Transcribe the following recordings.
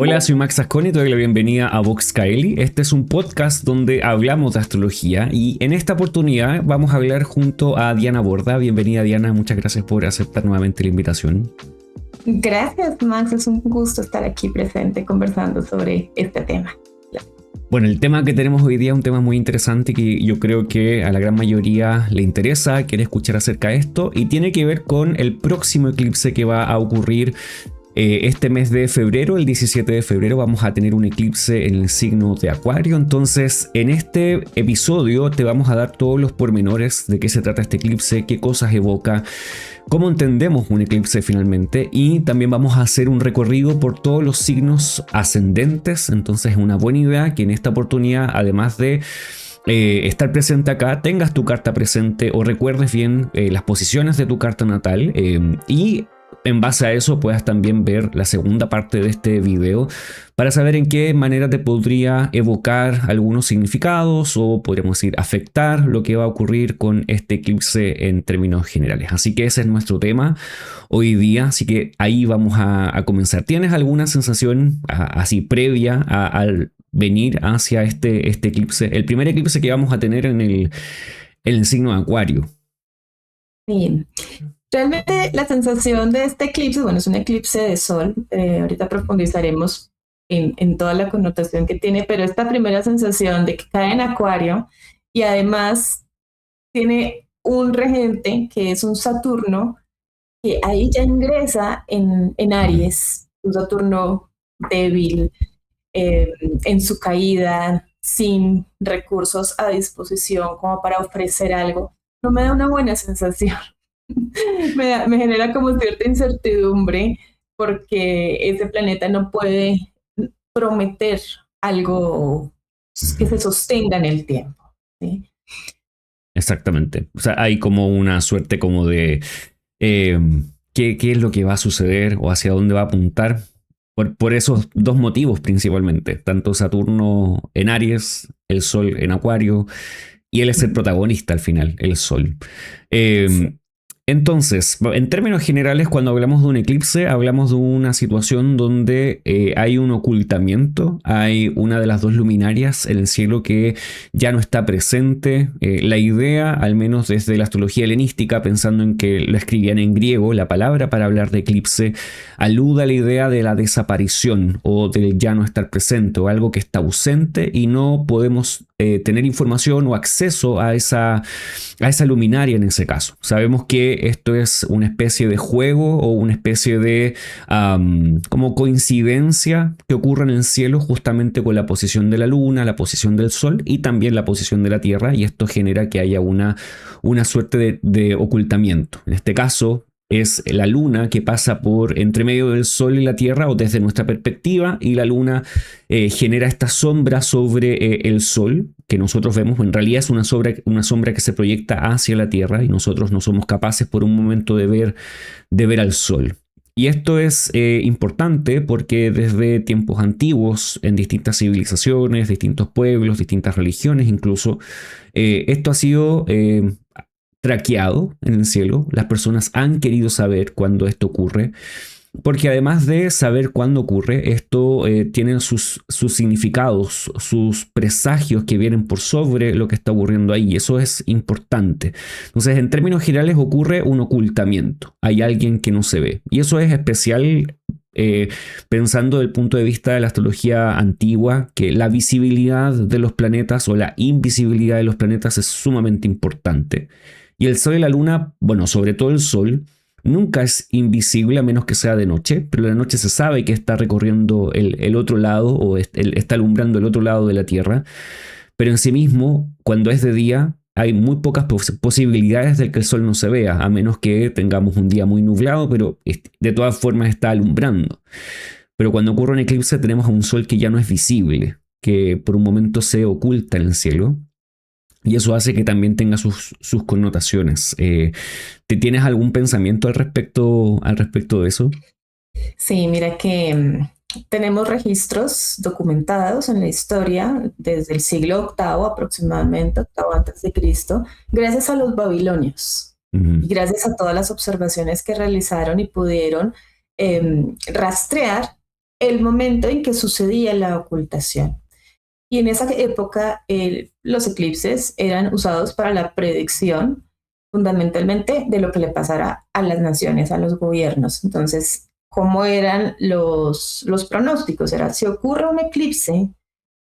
Hola, soy Max Asconi y te doy la bienvenida a Vox Caeli. Este es un podcast donde hablamos de astrología y en esta oportunidad vamos a hablar junto a Diana Borda. Bienvenida, Diana, muchas gracias por aceptar nuevamente la invitación. Gracias, Max. Es un gusto estar aquí presente conversando sobre este tema. Bueno, el tema que tenemos hoy día es un tema muy interesante que yo creo que a la gran mayoría le interesa, quiere escuchar acerca de esto y tiene que ver con el próximo eclipse que va a ocurrir este mes de febrero. El 17 de febrero vamos a tener un eclipse en el signo de Acuario. Entonces, en este episodio te vamos a dar todos los pormenores de qué se trata este eclipse, qué cosas evoca, cómo entendemos un eclipse finalmente, y también vamos a hacer un recorrido por todos los signos ascendentes. Entonces es una buena idea que en esta oportunidad, además de estar presente acá, tengas tu carta presente o recuerdes bien las posiciones de tu carta natal, y en base a eso puedas también ver la segunda parte de este video para saber en qué manera te podría evocar algunos significados o podríamos decir afectar lo que va a ocurrir con este eclipse en términos generales. Así que ese es nuestro tema hoy día, así que ahí vamos a comenzar. ¿Tienes alguna sensación así previa al venir hacia este eclipse, el primer eclipse que vamos a tener en el signo de Acuario? Sí. Realmente la sensación de este eclipse, bueno, es un eclipse de sol. Ahorita profundizaremos en toda la connotación que tiene, pero esta primera sensación de que cae en Acuario y además tiene un regente que es un Saturno, que ahí ya ingresa en Aries, un Saturno débil, en su caída, sin recursos a disposición como para ofrecer algo, no me da una buena sensación. Me genera como cierta incertidumbre porque ese planeta no puede prometer algo que se sostenga en el tiempo, ¿sí? Exactamente. O sea, hay como una suerte como de eh, qué es lo que va a suceder o hacia dónde va a apuntar. Por esos dos motivos principalmente. Tanto Saturno en Aries, el Sol en Acuario, y él es el protagonista al final, el Sol. Sí. Eh, entonces, en términos generales, cuando hablamos de un eclipse, hablamos de una situación donde hay un ocultamiento, hay una de las dos luminarias en el cielo que ya no está presente. La idea, al menos desde la astrología helenística, pensando en que lo escribían en griego, la palabra para hablar de eclipse alude a la idea de la desaparición o del ya no estar presente o algo que está ausente y no podemos tener información o acceso a esa luminaria en ese caso. Sabemos que esto es una especie de juego o una especie de como coincidencia que ocurre en el cielo justamente con la posición de la luna, la posición del sol y también la posición de la tierra, y esto genera que haya una suerte de ocultamiento. En este caso es la luna que pasa por entre medio del sol y la tierra o desde nuestra perspectiva, y la luna genera esta sombra sobre el sol que nosotros vemos. En realidad es una sombra que se proyecta hacia la tierra y nosotros no somos capaces por un momento de ver al sol. Y esto es importante porque desde tiempos antiguos, en distintas civilizaciones, distintos pueblos, distintas religiones incluso, esto ha sido traqueado en el cielo. Las personas han querido saber cuándo esto ocurre, porque además de saber cuándo ocurre, esto tiene sus significados, sus presagios que vienen por sobre lo que está ocurriendo ahí, y eso es importante. Entonces, en términos generales, ocurre un ocultamiento. Hay alguien que no se ve, y eso es especial. Pensando desde el punto de vista de la astrología antigua, que la visibilidad de los planetas o la invisibilidad de los planetas es sumamente importante. Y el Sol y la Luna, bueno, sobre todo el Sol, nunca es invisible a menos que sea de noche, pero la noche se sabe que está recorriendo el otro lado o está alumbrando el otro lado de la Tierra, pero en sí mismo, cuando es de día, hay muy pocas posibilidades de que el sol no se vea, a menos que tengamos un día muy nublado, pero de todas formas está alumbrando. Pero cuando ocurre un eclipse tenemos a un sol que ya no es visible, que por un momento se oculta en el cielo. Y eso hace que también tenga sus connotaciones. ¿Te tienes algún pensamiento al respecto de eso? Sí, mira que tenemos registros documentados en la historia desde el siglo octavo aproximadamente, octavo antes de Cristo, gracias a los babilonios y Uh-huh. gracias a todas las observaciones que realizaron y pudieron rastrear el momento en que sucedía la ocultación. Y en esa época los eclipses eran usados para la predicción fundamentalmente de lo que le pasará a las naciones, a los gobiernos. Entonces, ¿cómo eran los pronósticos? Era, si ocurre un eclipse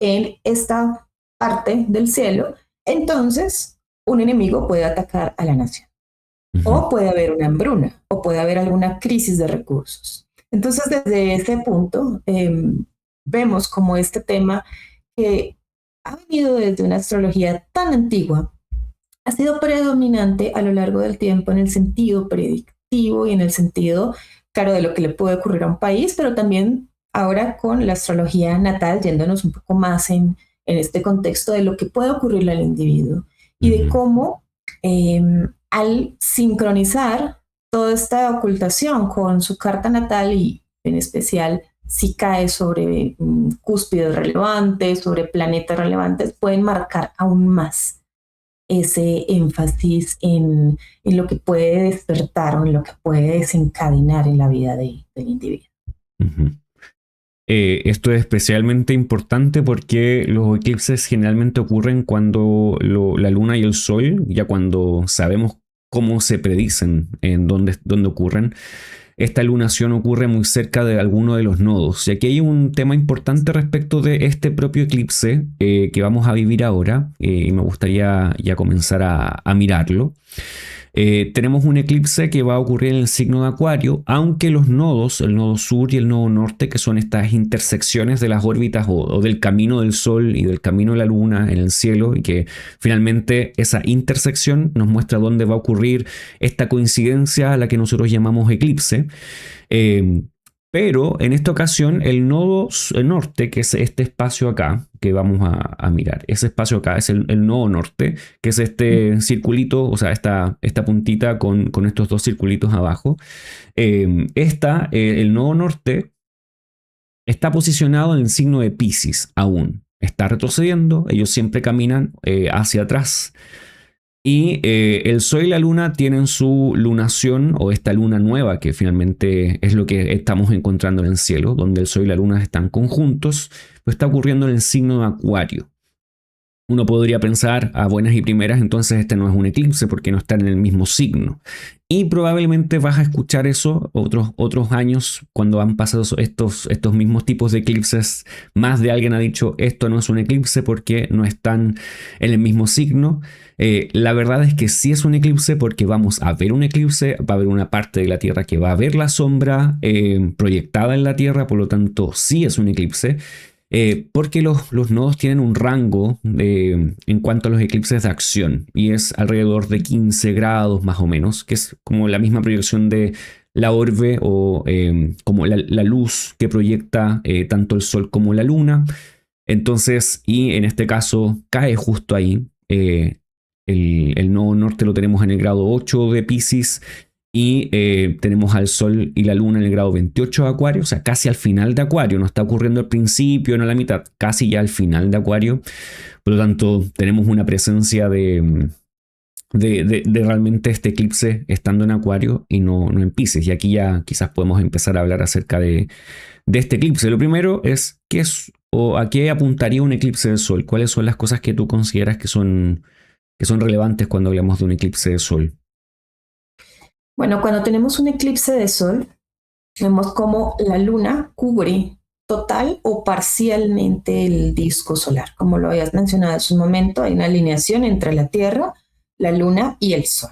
en esta parte del cielo, entonces un enemigo puede atacar a la nación. O puede haber una hambruna, o puede haber alguna crisis de recursos. Entonces, desde ese punto, vemos como este tema que ha venido desde una astrología tan antigua, ha sido predominante a lo largo del tiempo en el sentido predictivo y en el sentido, claro, de lo que le puede ocurrir a un país, pero también ahora con la astrología natal, yéndonos un poco más en este contexto de lo que puede ocurrirle al individuo y de cómo al sincronizar toda esta ocultación con su carta natal y en especial si cae sobre cúspides relevantes, sobre planetas relevantes, pueden marcar aún más ese énfasis en lo que puede despertar o en lo que puede desencadenar en la vida del individuo. Esto es especialmente importante porque los eclipses generalmente ocurren cuando la luna y el sol, ya cuando sabemos cómo se predicen, en dónde ocurren. Esta lunación ocurre muy cerca de alguno de los nodos. Y aquí hay un tema importante respecto de este propio eclipse que vamos a vivir ahora, y me gustaría ya comenzar a mirarlo. Tenemos un eclipse que va a ocurrir en el signo de Acuario, aunque los nodos, el nodo sur y el nodo norte, que son estas intersecciones de las órbitas o del camino del Sol y del camino de la Luna en el cielo, y que finalmente esa intersección nos muestra dónde va a ocurrir esta coincidencia a la que nosotros llamamos eclipse. Pero en esta ocasión el nodo norte, que es este espacio acá, que vamos a mirar, ese espacio acá es el nodo norte, que es este circulito, o sea, esta puntita con estos dos circulitos abajo. El nodo norte está posicionado en el signo de Piscis aún. Está retrocediendo, ellos siempre caminan hacia atrás. Y el Sol y la Luna tienen su lunación, o esta luna nueva, que finalmente es lo que estamos encontrando en el cielo, donde el Sol y la Luna están conjuntos, pues está ocurriendo en el signo de Acuario. Uno podría pensar a buenas y primeras, entonces este no es un eclipse porque no está en el mismo signo. Y probablemente vas a escuchar eso otros años cuando han pasado estos mismos tipos de eclipses. Más de alguien ha dicho esto no es un eclipse porque no están en el mismo signo. La verdad es que sí es un eclipse porque vamos a ver un eclipse, va a haber una parte de la Tierra que va a ver la sombra proyectada en la Tierra, por lo tanto sí es un eclipse. Porque los nodos tienen un rango en cuanto a los eclipses de acción y es alrededor de 15 grados más o menos, que es como la misma proyección de la orbe o como la luz que proyecta tanto el Sol como la Luna. Entonces, y en este caso cae justo ahí. El nodo norte lo tenemos en el grado 8 de Piscis. Y tenemos al Sol y la Luna en el grado 28 de Acuario, o sea, casi al final de Acuario. No está ocurriendo al principio, no a la mitad, casi ya al final de Acuario. Por lo tanto, tenemos una presencia de realmente este eclipse estando en Acuario y no en Piscis. Y aquí ya quizás podemos empezar a hablar acerca de este eclipse. Lo primero es, ¿qué es o a qué apuntaría un eclipse del Sol? ¿Cuáles son las cosas que tú consideras que son relevantes cuando hablamos de un eclipse de Sol? Bueno, cuando tenemos un eclipse de Sol, vemos cómo la Luna cubre total o parcialmente el disco solar. Como lo habías mencionado hace un momento, hay una alineación entre la Tierra, la Luna y el Sol.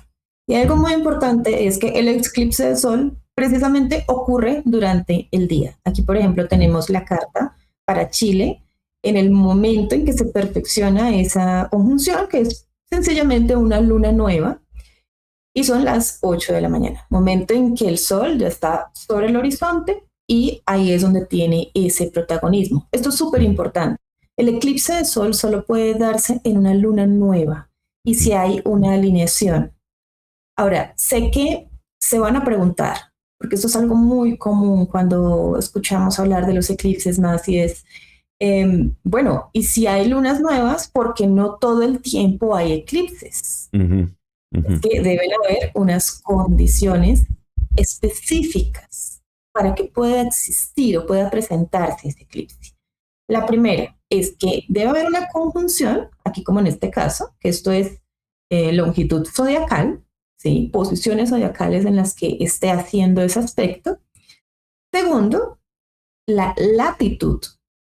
Y algo muy importante es que el eclipse de Sol precisamente ocurre durante el día. Aquí, por ejemplo, tenemos la carta para Chile en el momento en que se perfecciona esa conjunción, que es sencillamente una luna nueva. Y son las 8 de la mañana, momento en que el Sol ya está sobre el horizonte y ahí es donde tiene ese protagonismo. Esto es súper importante. El eclipse de Sol solo puede darse en una luna nueva y si hay una alineación. Ahora, sé que se van a preguntar, porque esto es algo muy común cuando escuchamos hablar de los eclipses más y es, bueno, y si hay lunas nuevas, ¿por qué no todo el tiempo hay eclipses? Es que deben haber unas condiciones específicas para que pueda existir o pueda presentarse ese eclipse. La primera es que debe haber una conjunción, aquí como en este caso, que esto es longitud zodiacal, ¿sí? Posiciones zodiacales en las que esté haciendo ese aspecto. Segundo, la latitud,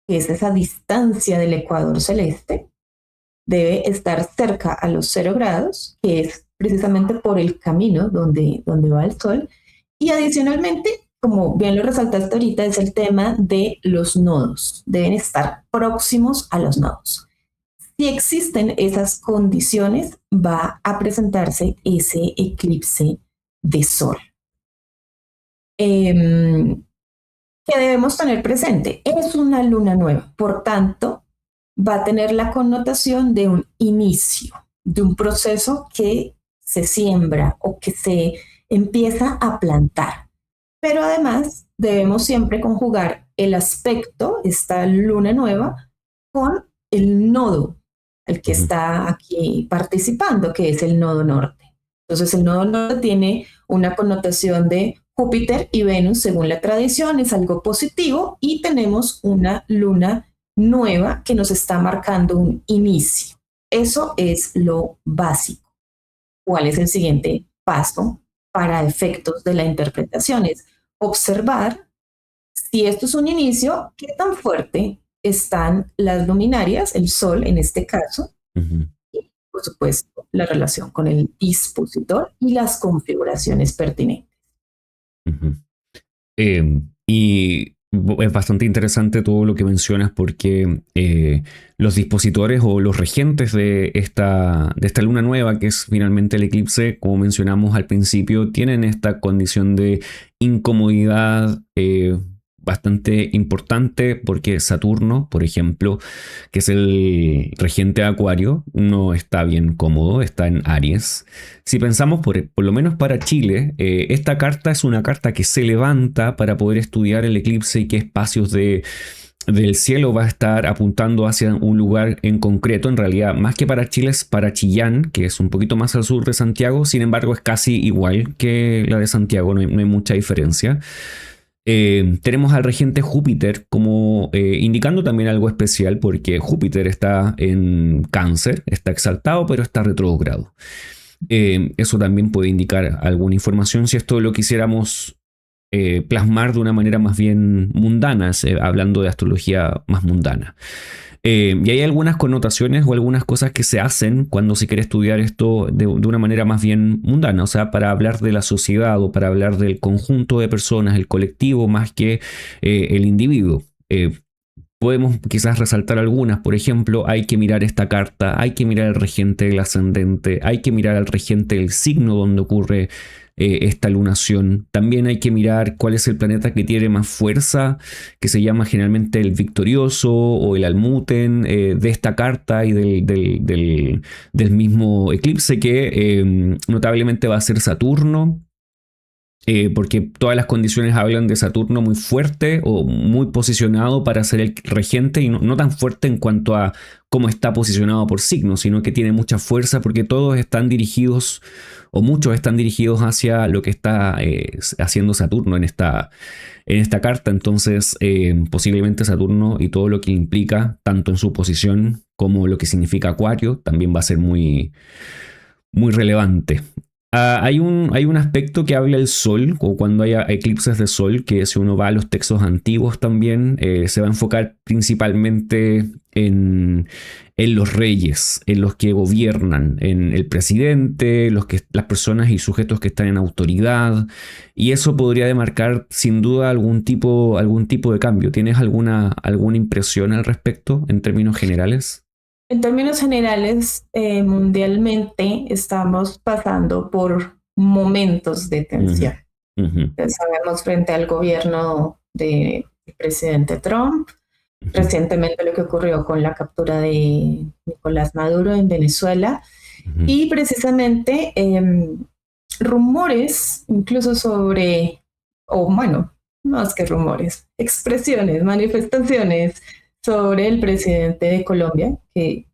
que es esa distancia del ecuador celeste, debe estar cerca a los 0 grados, que es precisamente por el camino donde va el Sol. Y adicionalmente, como bien lo resaltaste ahorita, es el tema de los nodos. Deben estar próximos a los nodos. Si existen esas condiciones, va a presentarse ese eclipse de Sol. Que debemos tener presente, es una luna nueva, por tanto, va a tener la connotación de un inicio, de un proceso que se siembra o que se empieza a plantar. Pero además, debemos siempre conjugar el aspecto, esta luna nueva, con el nodo, el que está aquí participando, que es el nodo norte. Entonces, el nodo norte tiene una connotación de Júpiter y Venus, según la tradición, es algo positivo y tenemos una luna nueva que nos está marcando un inicio. Eso es lo básico. ¿Cuál es el siguiente paso para efectos de la interpretación? Es observar si esto es un inicio, qué tan fuerte están las luminarias, el Sol en este caso, y por supuesto la relación con el dispositor y las configuraciones pertinentes. Y es bastante interesante todo lo que mencionas porque los dispositores o los regentes de esta luna nueva, que es finalmente el eclipse, como mencionamos al principio, tienen esta condición de incomodidad bastante importante porque Saturno, por ejemplo, que es el regente de Acuario, no está bien cómodo, está en Aries. Si pensamos por lo menos para Chile, esta carta es una carta que se levanta para poder estudiar el eclipse y qué espacios del cielo va a estar apuntando hacia un lugar en concreto. En realidad, más que para Chile, es para Chillán, que es un poquito más al sur de Santiago. Sin embargo, es casi igual que la de Santiago, no hay mucha diferencia. Tenemos al regente Júpiter como indicando también algo especial porque Júpiter está en Cáncer, está exaltado pero está retrógrado. Eso también puede indicar alguna información si esto lo quisiéramos plasmar de una manera más bien mundana, hablando de astrología más mundana. Y hay algunas connotaciones o algunas cosas que se hacen cuando se quiere estudiar esto de una manera más bien mundana, o sea, para hablar de la sociedad o para hablar del conjunto de personas, el colectivo, más que el individuo. Podemos quizás resaltar algunas, por ejemplo, hay que mirar esta carta, hay que mirar el regente del ascendente, hay que mirar al regente del signo donde ocurre esta lunación. También hay que mirar cuál es el planeta que tiene más fuerza, que se llama generalmente el victorioso o el almuten de esta carta y del mismo eclipse que notablemente va a ser Saturno. Porque todas las condiciones hablan de Saturno muy fuerte o muy posicionado para ser el regente y no tan fuerte en cuanto a cómo está posicionado por signo, sino que tiene mucha fuerza porque todos están dirigidos o muchos están dirigidos hacia lo que está haciendo Saturno en esta carta. Entonces posiblemente Saturno y todo lo que implica tanto en su posición como lo que significa Acuario también va a ser muy, muy relevante. Hay un aspecto que habla el Sol, o cuando haya eclipses de Sol, que si uno va a los textos antiguos también, se va a enfocar principalmente en los reyes, en los que gobiernan, en el presidente, las personas y sujetos que están en autoridad, y eso podría demarcar sin duda algún tipo de cambio. ¿Tienes alguna impresión al respecto en términos generales? En términos generales, mundialmente estamos pasando por momentos de tensión. Sabemos frente al gobierno del presidente Trump, recientemente lo que ocurrió con la captura de Nicolás Maduro en Venezuela, y precisamente rumores incluso sobre, o bueno, más que rumores, expresiones, manifestaciones sobre el presidente de Colombia, que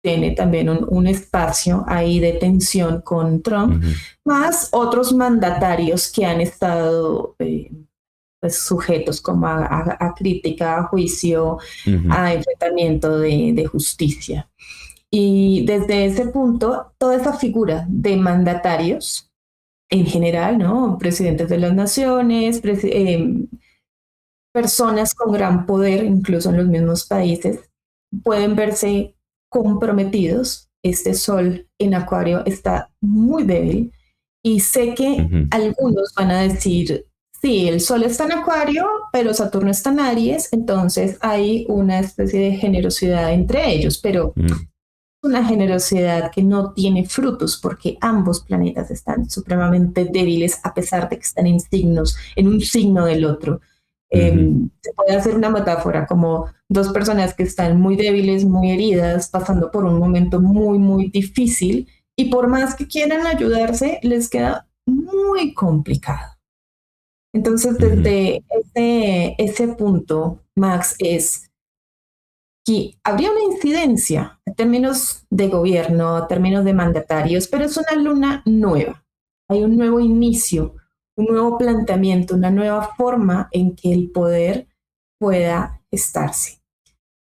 tiene también un espacio ahí de tensión con Trump, más otros mandatarios que han estado pues, sujetos como a crítica, a juicio, Ujú, a enfrentamiento de justicia. Y desde ese punto, toda esa figura de mandatarios en general, ¿no? Presidentes de las naciones, personas con gran poder, incluso en los mismos países, pueden verse comprometidos. Este sol en Acuario está muy débil y sé que ujú, algunos van a decir, sí, el sol está en Acuario, pero Saturno está en Aries, entonces hay una especie de generosidad entre ellos, pero ujú, una generosidad que no tiene frutos porque ambos planetas están supremamente débiles a pesar de que están en signos, en un signo del otro. ujú, Se puede hacer una metáfora como dos personas que están muy débiles, muy heridas, pasando por un momento muy, muy difícil y por más que quieran ayudarse, les queda muy complicado. Entonces, ujú, desde ese punto, Max, es que habría una incidencia en términos de gobierno, en términos de mandatarios, pero es una luna nueva. Hay un nuevo inicio, un nuevo planteamiento, una nueva forma en que el poder pueda estarse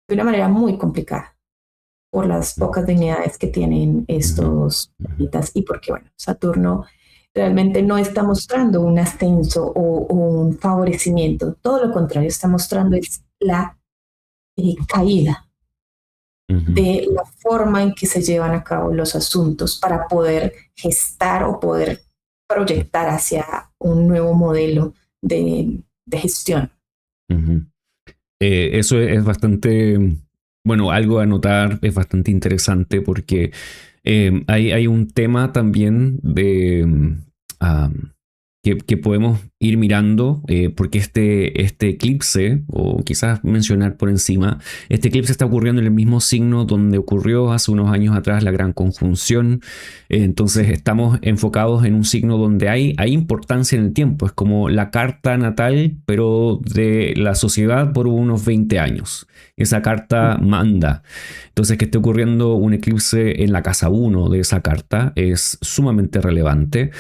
de una manera muy complicada por las pocas dignidades que tienen ujú, estos ujú, planetas y porque, bueno, Saturno realmente no está mostrando un ascenso o un favorecimiento, todo lo contrario, está mostrando es la caída ujú, de la forma en que se llevan a cabo los asuntos para poder gestar o poder proyectar hacia un nuevo modelo de gestión. ujú. Eso es bastante, bueno, algo a notar, es bastante interesante porque hay un tema también de que podemos ir mirando, porque este eclipse, o quizás mencionar por encima, este eclipse está ocurriendo en el mismo signo donde ocurrió hace unos años atrás la gran conjunción. Entonces estamos enfocados en un signo donde hay importancia en el tiempo, es como la carta natal, pero de la sociedad por unos 20 años. Esa carta manda. Entonces, que esté ocurriendo un eclipse en la casa uno de esa carta es sumamente relevante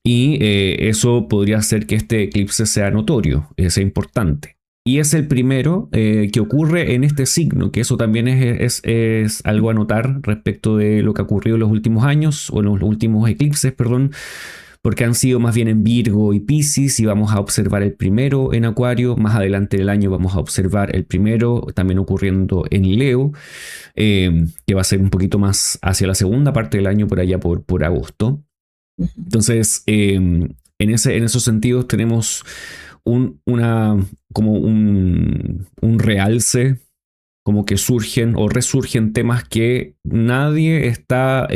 y eso podría hacer que este eclipse sea notorio, sea importante. Y es el primero que ocurre en este signo, que eso también es algo a notar respecto de lo que ha ocurrido en los últimos años, o en los últimos eclipses, perdón, porque han sido más bien en Virgo y Piscis y vamos a observar el primero en Acuario. Más adelante del año vamos a observar el primero también ocurriendo en Leo, que va a ser un poquito más hacia la segunda parte del año, por allá por agosto. Entonces, en esos sentidos tenemos como un realce, como que surgen o resurgen temas que nadie está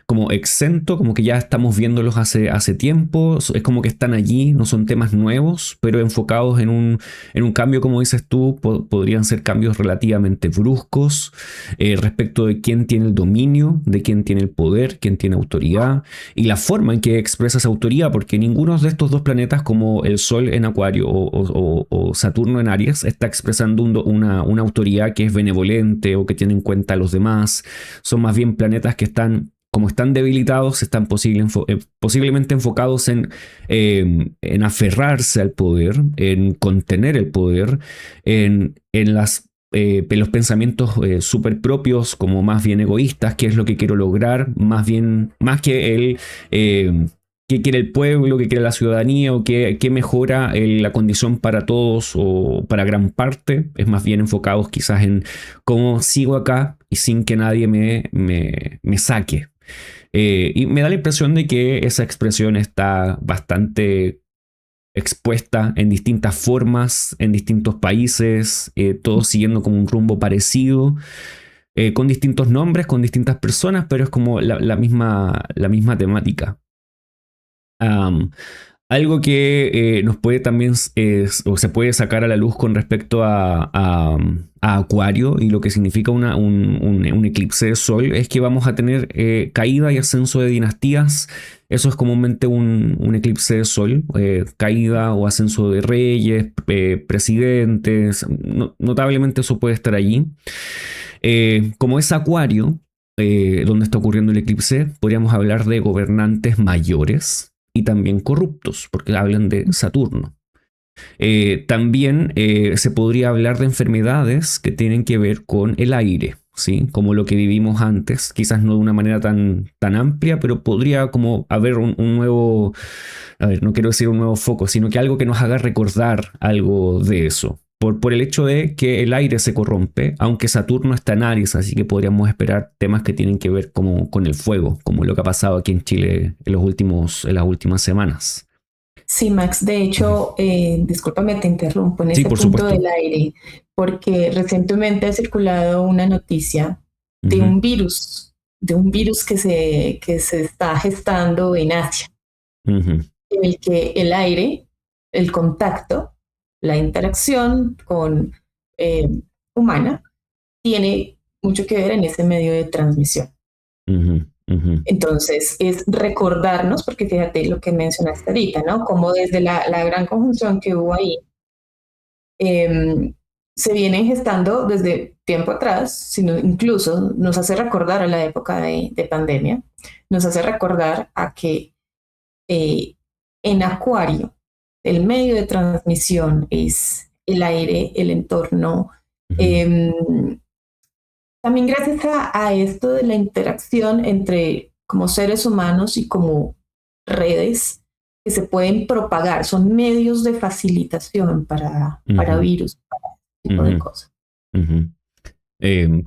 como exento, como que ya estamos viéndolos hace tiempo, es como que están allí, no son temas nuevos, pero enfocados en un cambio, como dices tú, podrían ser cambios relativamente bruscos respecto de quién tiene el dominio, de quién tiene el poder, quién tiene autoridad y la forma en que expresa esa autoridad, porque ninguno de estos dos planetas, como el Sol en Acuario o Saturno en Aries, está expresando una autoridad que es benevolente o que tiene en cuenta a los demás. Son más bien planetas que están, como están debilitados, están posiblemente enfocados en aferrarse al poder, en contener el poder, en los pensamientos súper propios, como más bien egoístas, qué es lo que quiero lograr, más que el qué quiere el pueblo, qué quiere la ciudadanía o qué mejora la condición para todos o para gran parte. Es más bien enfocados quizás en cómo sigo acá y sin que nadie me saque. Y me da la impresión de que esa expresión está bastante expuesta en distintas formas, en distintos países, todos siguiendo como un rumbo parecido, con distintos nombres, con distintas personas, pero es como la misma temática. Um, Algo que nos puede también, o se puede sacar a la luz con respecto a Acuario y lo que significa un eclipse de Sol es que vamos a tener caída y ascenso de dinastías. Eso es comúnmente un eclipse de Sol, caída o ascenso de reyes, presidentes. Notablemente eso puede estar allí. Como es Acuario, donde está ocurriendo el eclipse, podríamos hablar de gobernantes mayores y también corruptos, porque hablan de Saturno. También se podría hablar de enfermedades que tienen que ver con el aire, ¿sí? Como lo que vivimos antes, quizás no de una manera tan amplia, pero podría como haber un nuevo, a ver, no quiero decir un nuevo foco, sino que algo que nos haga recordar algo de eso. Por el hecho de que el aire se corrompe, aunque Saturno está en Aries, así que podríamos esperar temas que tienen que ver como con el fuego, como lo que ha pasado aquí en Chile en las últimas semanas. Sí, Max, de hecho, discúlpame, te interrumpo en Sí, ese por punto supuesto. del aire, porque recientemente ha circulado una noticia de Ujú, de un virus que se está gestando en Asia, ujú, en el que el aire, el contacto, la interacción con eh, humana tiene mucho que ver en ese medio de transmisión. ujú, ujú, Entonces, es recordarnos, porque fíjate lo que mencionaste ahorita, ¿no? Como desde la gran conjunción que hubo ahí, eh, se vienen gestando desde tiempo atrás, sino incluso nos hace recordar a la época de pandemia, nos hace recordar a que eh, en Acuario el medio de transmisión es el aire, el entorno. ujú, Eh, También gracias a esto de la interacción entre como seres humanos y como redes que se pueden propagar, son medios de facilitación para ujú, virus, para este tipo de ujú, cosas. ujú.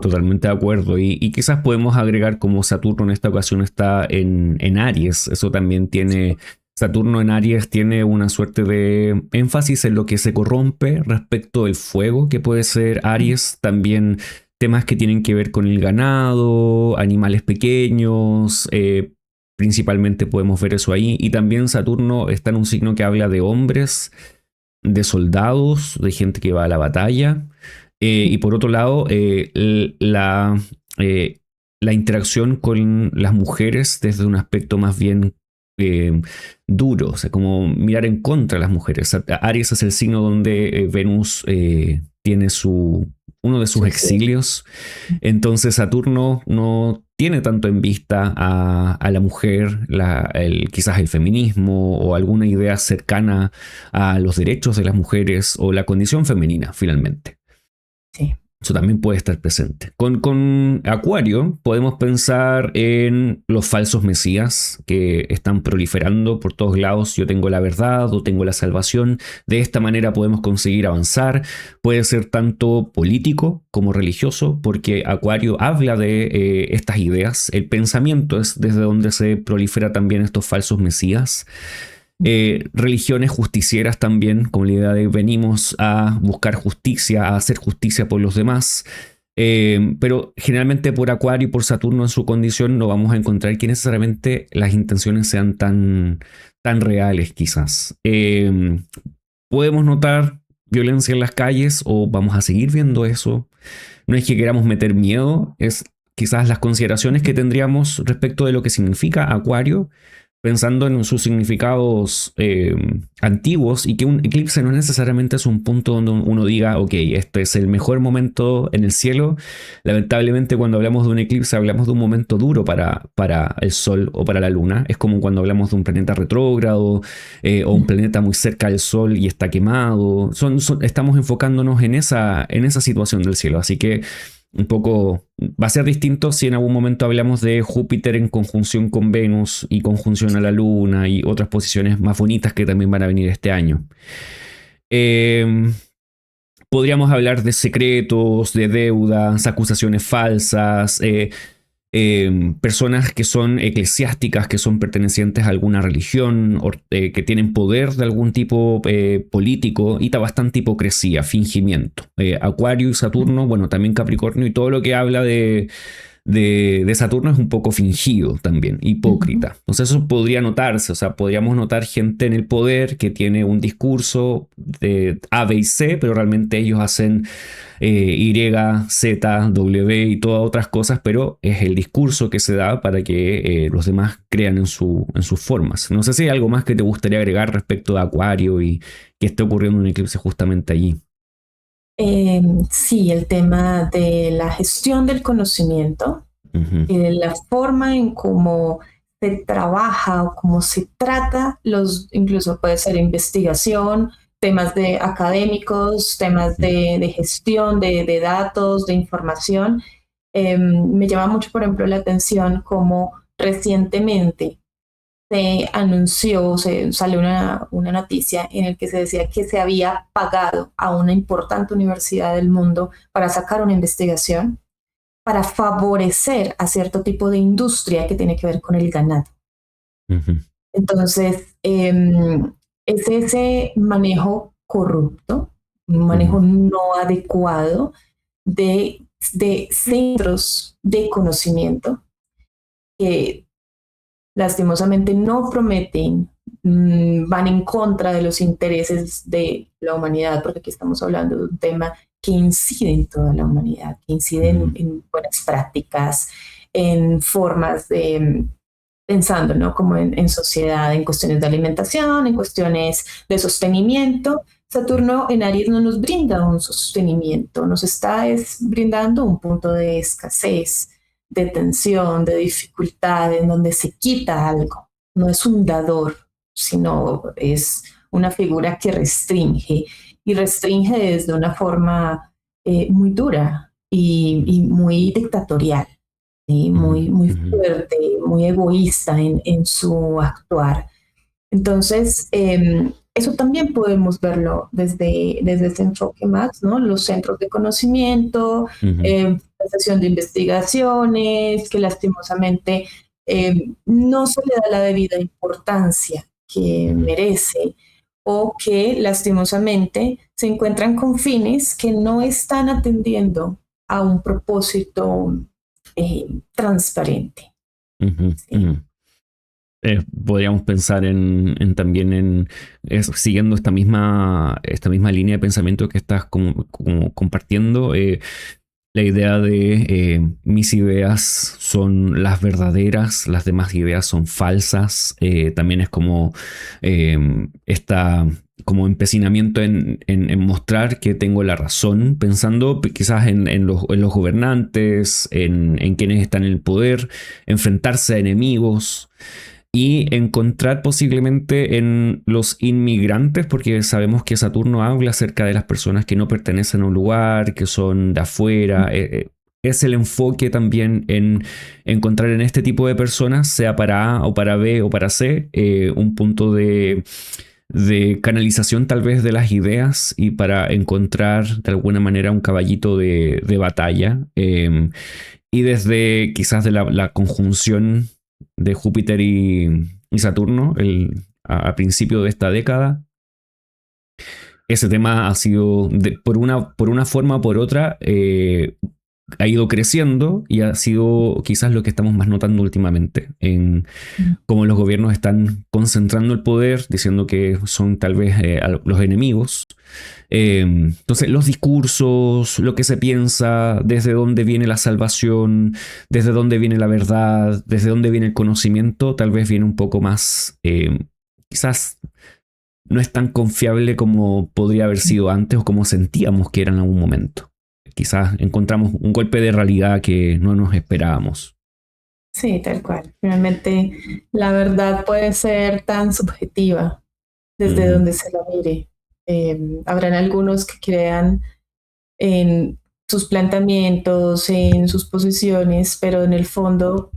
Totalmente de acuerdo. Y quizás podemos agregar como Saturno en esta ocasión está en Aries. Eso también tiene, Saturno en Aries tiene una suerte de énfasis en lo que se corrompe respecto del fuego, que puede ser Aries. También temas que tienen que ver con el ganado, animales pequeños. Principalmente podemos ver eso ahí. Y también Saturno está en un signo que habla de hombres, de soldados, de gente que va a la batalla. Y por otro lado, eh, la interacción con las mujeres desde un aspecto más bien eh, duro, o sea, como mirar en contra de las mujeres. Aries es el signo donde Venus tiene uno de sus Sí, sí. exilios. Entonces Saturno no tiene tanto en vista a la mujer, quizás el feminismo o alguna idea cercana a los derechos de las mujeres o la condición femenina, finalmente. Sí. Eso también puede estar presente. Con Acuario podemos pensar en los falsos mesías que están proliferando por todos lados. Yo tengo la verdad o tengo la salvación. De esta manera podemos conseguir avanzar. Puede ser tanto político como religioso, porque Acuario habla de estas ideas. El pensamiento es desde donde se prolifera también estos falsos mesías. Religiones justicieras también, con la idea de venimos a buscar justicia, a hacer justicia por los demás. Pero generalmente por Acuario y por Saturno en su condición no vamos a encontrar que necesariamente las intenciones sean tan reales quizás. Podemos notar violencia en las calles o vamos a seguir viendo eso. No es que queramos meter miedo, es quizás las consideraciones que tendríamos respecto de lo que significa Acuario, pensando en sus significados antiguos y que un eclipse no necesariamente es un punto donde uno diga, ok, este es el mejor momento en el cielo. Lamentablemente cuando hablamos de un eclipse hablamos de un momento duro para el Sol o para la Luna. Es como cuando hablamos de un planeta retrógrado o un planeta muy cerca del Sol y está quemado. Estamos enfocándonos en esa situación del cielo. Así que un poco va a ser distinto si en algún momento hablamos de Júpiter en conjunción con Venus y conjunción a la Luna y otras posiciones más bonitas que también van a venir este año. Eh, Podríamos hablar de secretos, de deudas, acusaciones falsas, personas que son eclesiásticas, que son pertenecientes a alguna religión, que tienen poder de algún tipo político y está bastante hipocresía, fingimiento. Acuario y Saturno, bueno, también Capricornio y todo lo que habla de Saturno es un poco fingido también, hipócrita. Entonces eso podría notarse, o sea, podríamos notar gente en el poder que tiene un discurso de A, B y C, pero realmente ellos hacen Y, Z, W y todas otras cosas, pero es el discurso que se da para que los demás crean en sus formas. No sé si hay algo más que te gustaría agregar respecto de Acuario y que esté ocurriendo un eclipse justamente allí. Sí, el tema de la gestión del conocimiento Ujú, y de la forma en cómo se trabaja o cómo se trata incluso puede ser investigación, temas de académicos, temas de gestión de datos, de información. Me llama mucho, por ejemplo, la atención cómo recientemente se anunció, salió una noticia en el que se decía que se había pagado a una importante universidad del mundo para sacar una investigación para favorecer a cierto tipo de industria que tiene que ver con el ganado. Ujú. Entonces, es ese manejo corrupto, un manejo no adecuado de centros de conocimiento que lastimosamente no prometen, van en contra de los intereses de la humanidad, porque aquí estamos hablando de un tema que incide en toda la humanidad, que incide en buenas prácticas, en formas de, pensando, ¿no? Como en sociedad, en cuestiones de alimentación, en cuestiones de sostenimiento. Saturno en Aries no nos brinda un sostenimiento, nos está brindando un punto de escasez, de tensión, de dificultad, en donde se quita algo. No es un dador, sino es una figura que restringe, y restringe desde una forma muy dura y muy dictatorial, ¿sí? Muy fuerte, muy egoísta en su actuar. Entonces, eso también podemos verlo desde ese enfoque más, ¿no? Los centros de conocimiento, la sesión de investigaciones, que lastimosamente no se le da la debida importancia que merece, o que lastimosamente se encuentran con fines que no están atendiendo a un propósito transparente. ¿Sí? Podríamos pensar también siguiendo esta misma línea de pensamiento que estás como compartiendo, la idea de mis ideas son las verdaderas, las demás ideas son falsas. También es como esta como empecinamiento en mostrar que tengo la razón, pensando quizás en los gobernantes, en quienes están en el poder, enfrentarse a enemigos. Y encontrar posiblemente en los inmigrantes, porque sabemos que Saturno habla acerca de las personas que no pertenecen a un lugar, que son de afuera. Es el enfoque también en encontrar en este tipo de personas, sea para A o para B o para C, un punto de canalización tal vez de las ideas, y para encontrar de alguna manera un caballito de batalla. Y desde quizás de la conjunción de Júpiter y Saturno a principio de esta década, ese tema ha sido, por una forma o por otra, ha ido creciendo, y ha sido quizás lo que estamos más notando últimamente, en cómo los gobiernos están concentrando el poder, diciendo que son tal vez los enemigos. Entonces los discursos, lo que se piensa, desde dónde viene la salvación, desde dónde viene la verdad, desde dónde viene el conocimiento, tal vez viene un poco más, quizás no es tan confiable como podría haber sido antes, o como sentíamos que era en algún momento. Quizás encontramos un golpe de realidad que no nos esperábamos. Sí, tal cual. Finalmente, la verdad puede ser tan subjetiva desde donde se la mire. Habrán algunos que crean en sus planteamientos, en sus posiciones, pero en el fondo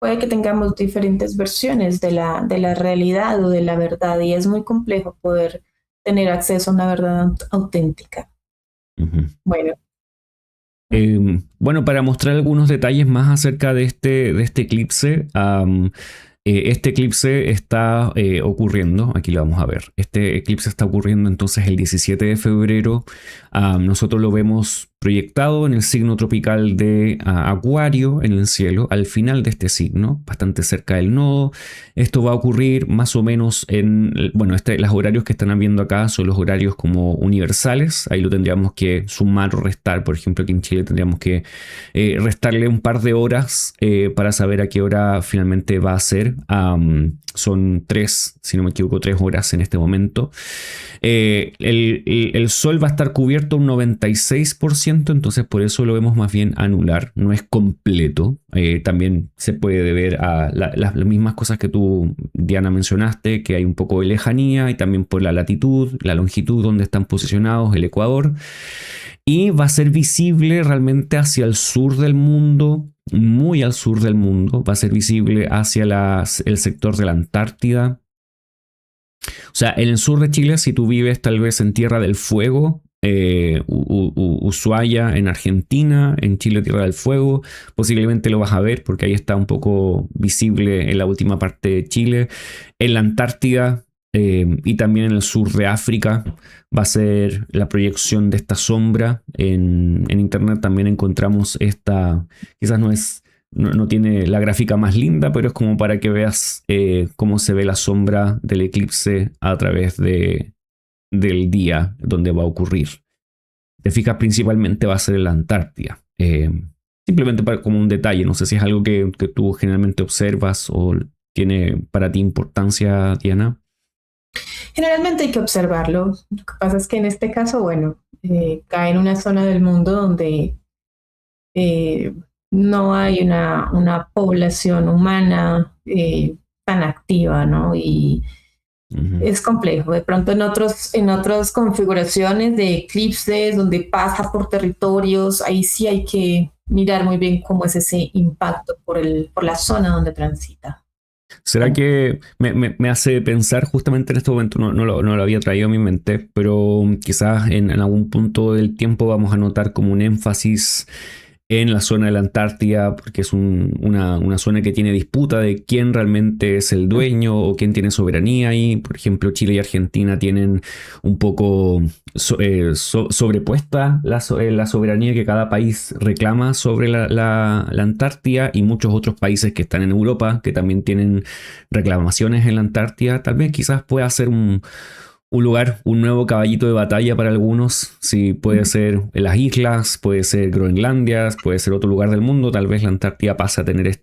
puede que tengamos diferentes versiones de la realidad o de la verdad, y es muy complejo poder tener acceso a una verdad auténtica. Bueno. Bueno, para mostrar algunos detalles más acerca de este eclipse, este eclipse está ocurriendo, aquí lo vamos a ver, este eclipse está ocurriendo entonces el 17 de febrero, nosotros lo vemos proyectado en el signo tropical de Acuario en el cielo, al final de este signo, bastante cerca del nodo. Esto va a ocurrir más o menos bueno, los horarios que están viendo acá son los horarios como universales, ahí lo tendríamos que sumar o restar. Por ejemplo, aquí en Chile tendríamos que restarle un par de horas para saber a qué hora finalmente va a ser Chile. Son 3, si no me equivoco, 3 horas en este momento. El sol va a estar cubierto un 96%, entonces por eso lo vemos más bien anular, no es completo. También se puede deber a las mismas cosas que tú, Diana, mencionaste, que hay un poco de lejanía y también por la latitud, la longitud donde están posicionados, el Ecuador. Y va a ser visible realmente hacia el sur del mundo, muy al sur del mundo. Va a ser visible hacia el sector de la Antártida. O sea, en el sur de Chile, si tú vives tal vez en Tierra del Fuego, Ushuaia en Argentina, en Chile Tierra del Fuego, posiblemente lo vas a ver porque ahí está un poco visible en la última parte de Chile. En la Antártida y también en el sur de África va a ser la proyección de esta sombra. En internet también encontramos esta, quizás no tiene la gráfica más linda, pero es como para que veas cómo se ve la sombra del eclipse a través del día donde va a ocurrir. Te fijas, principalmente va a ser en la Antártida. Simplemente como un detalle, no sé si es algo que tú generalmente observas o tiene para ti importancia, Diana. Generalmente hay que observarlo. Lo que pasa es que en este caso, bueno, cae en una zona del mundo donde no hay una población humana tan activa, ¿no? Y es complejo. De pronto en otras configuraciones de eclipses donde pasa por territorios, ahí sí hay que mirar muy bien cómo es ese impacto por la zona donde transita. ¿Será que me hace pensar justamente en este momento? No lo había traído a mi mente, pero quizás en algún punto del tiempo vamos a notar como un énfasis en la zona de la Antártida, porque es una zona que tiene disputa de quién realmente es el dueño o quién tiene soberanía ahí. Por ejemplo, Chile y Argentina tienen un poco sobrepuesta la soberanía que cada país reclama sobre la Antártida, y muchos otros países que están en Europa que también tienen reclamaciones en la Antártida. Tal vez quizás pueda ser un lugar, un nuevo caballito de batalla para algunos. Sí, puede ser en las islas, puede ser Groenlandia, puede ser otro lugar del mundo. Tal vez la Antártida pase a tener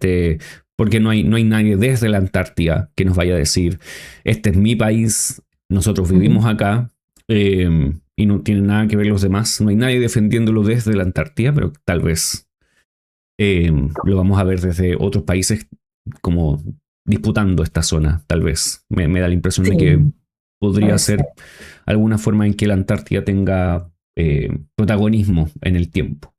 porque no hay nadie desde la Antártida que nos vaya a decir, este es mi país, nosotros vivimos acá, y no tiene nada que ver los demás. No hay nadie defendiéndolo desde la Antártida, pero tal vez lo vamos a ver desde otros países como disputando esta zona. Tal vez me da la impresión de que podría ser alguna forma en que la Antártida tenga protagonismo en el tiempo.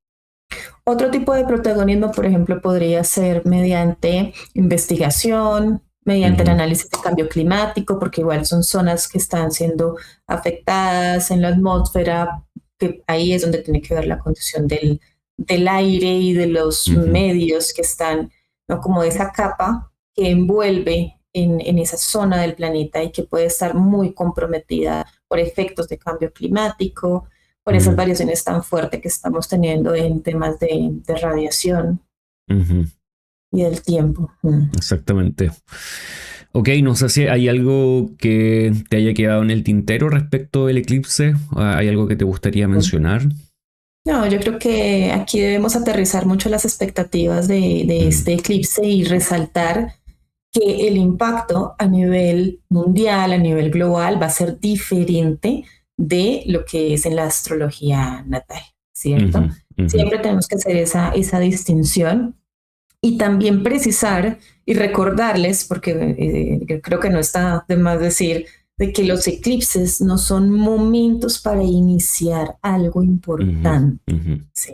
Otro tipo de protagonismo, por ejemplo, podría ser mediante investigación, mediante el análisis de cambio climático, porque igual son zonas que están siendo afectadas en la atmósfera, que ahí es donde tiene que ver la condición del aire y de los medios que están, ¿no? Como esa capa que envuelve en esa zona del planeta y que puede estar muy comprometida por efectos de cambio climático, por esas variaciones tan fuertes que estamos teniendo en temas de radiación y del tiempo. Exactamente. Ok, no sé si hay algo que te haya quedado en el tintero respecto del eclipse. ¿Hay algo que te gustaría mencionar? No, yo creo que aquí debemos aterrizar mucho las expectativas de este eclipse y resaltar que el impacto a nivel mundial, a nivel global, va a ser diferente de lo que es en la astrología natal, ¿cierto? Siempre tenemos que hacer esa distinción y también precisar y recordarles, porque creo que no está de más decir, de que los eclipses no son momentos para iniciar algo importante. ¿Sí?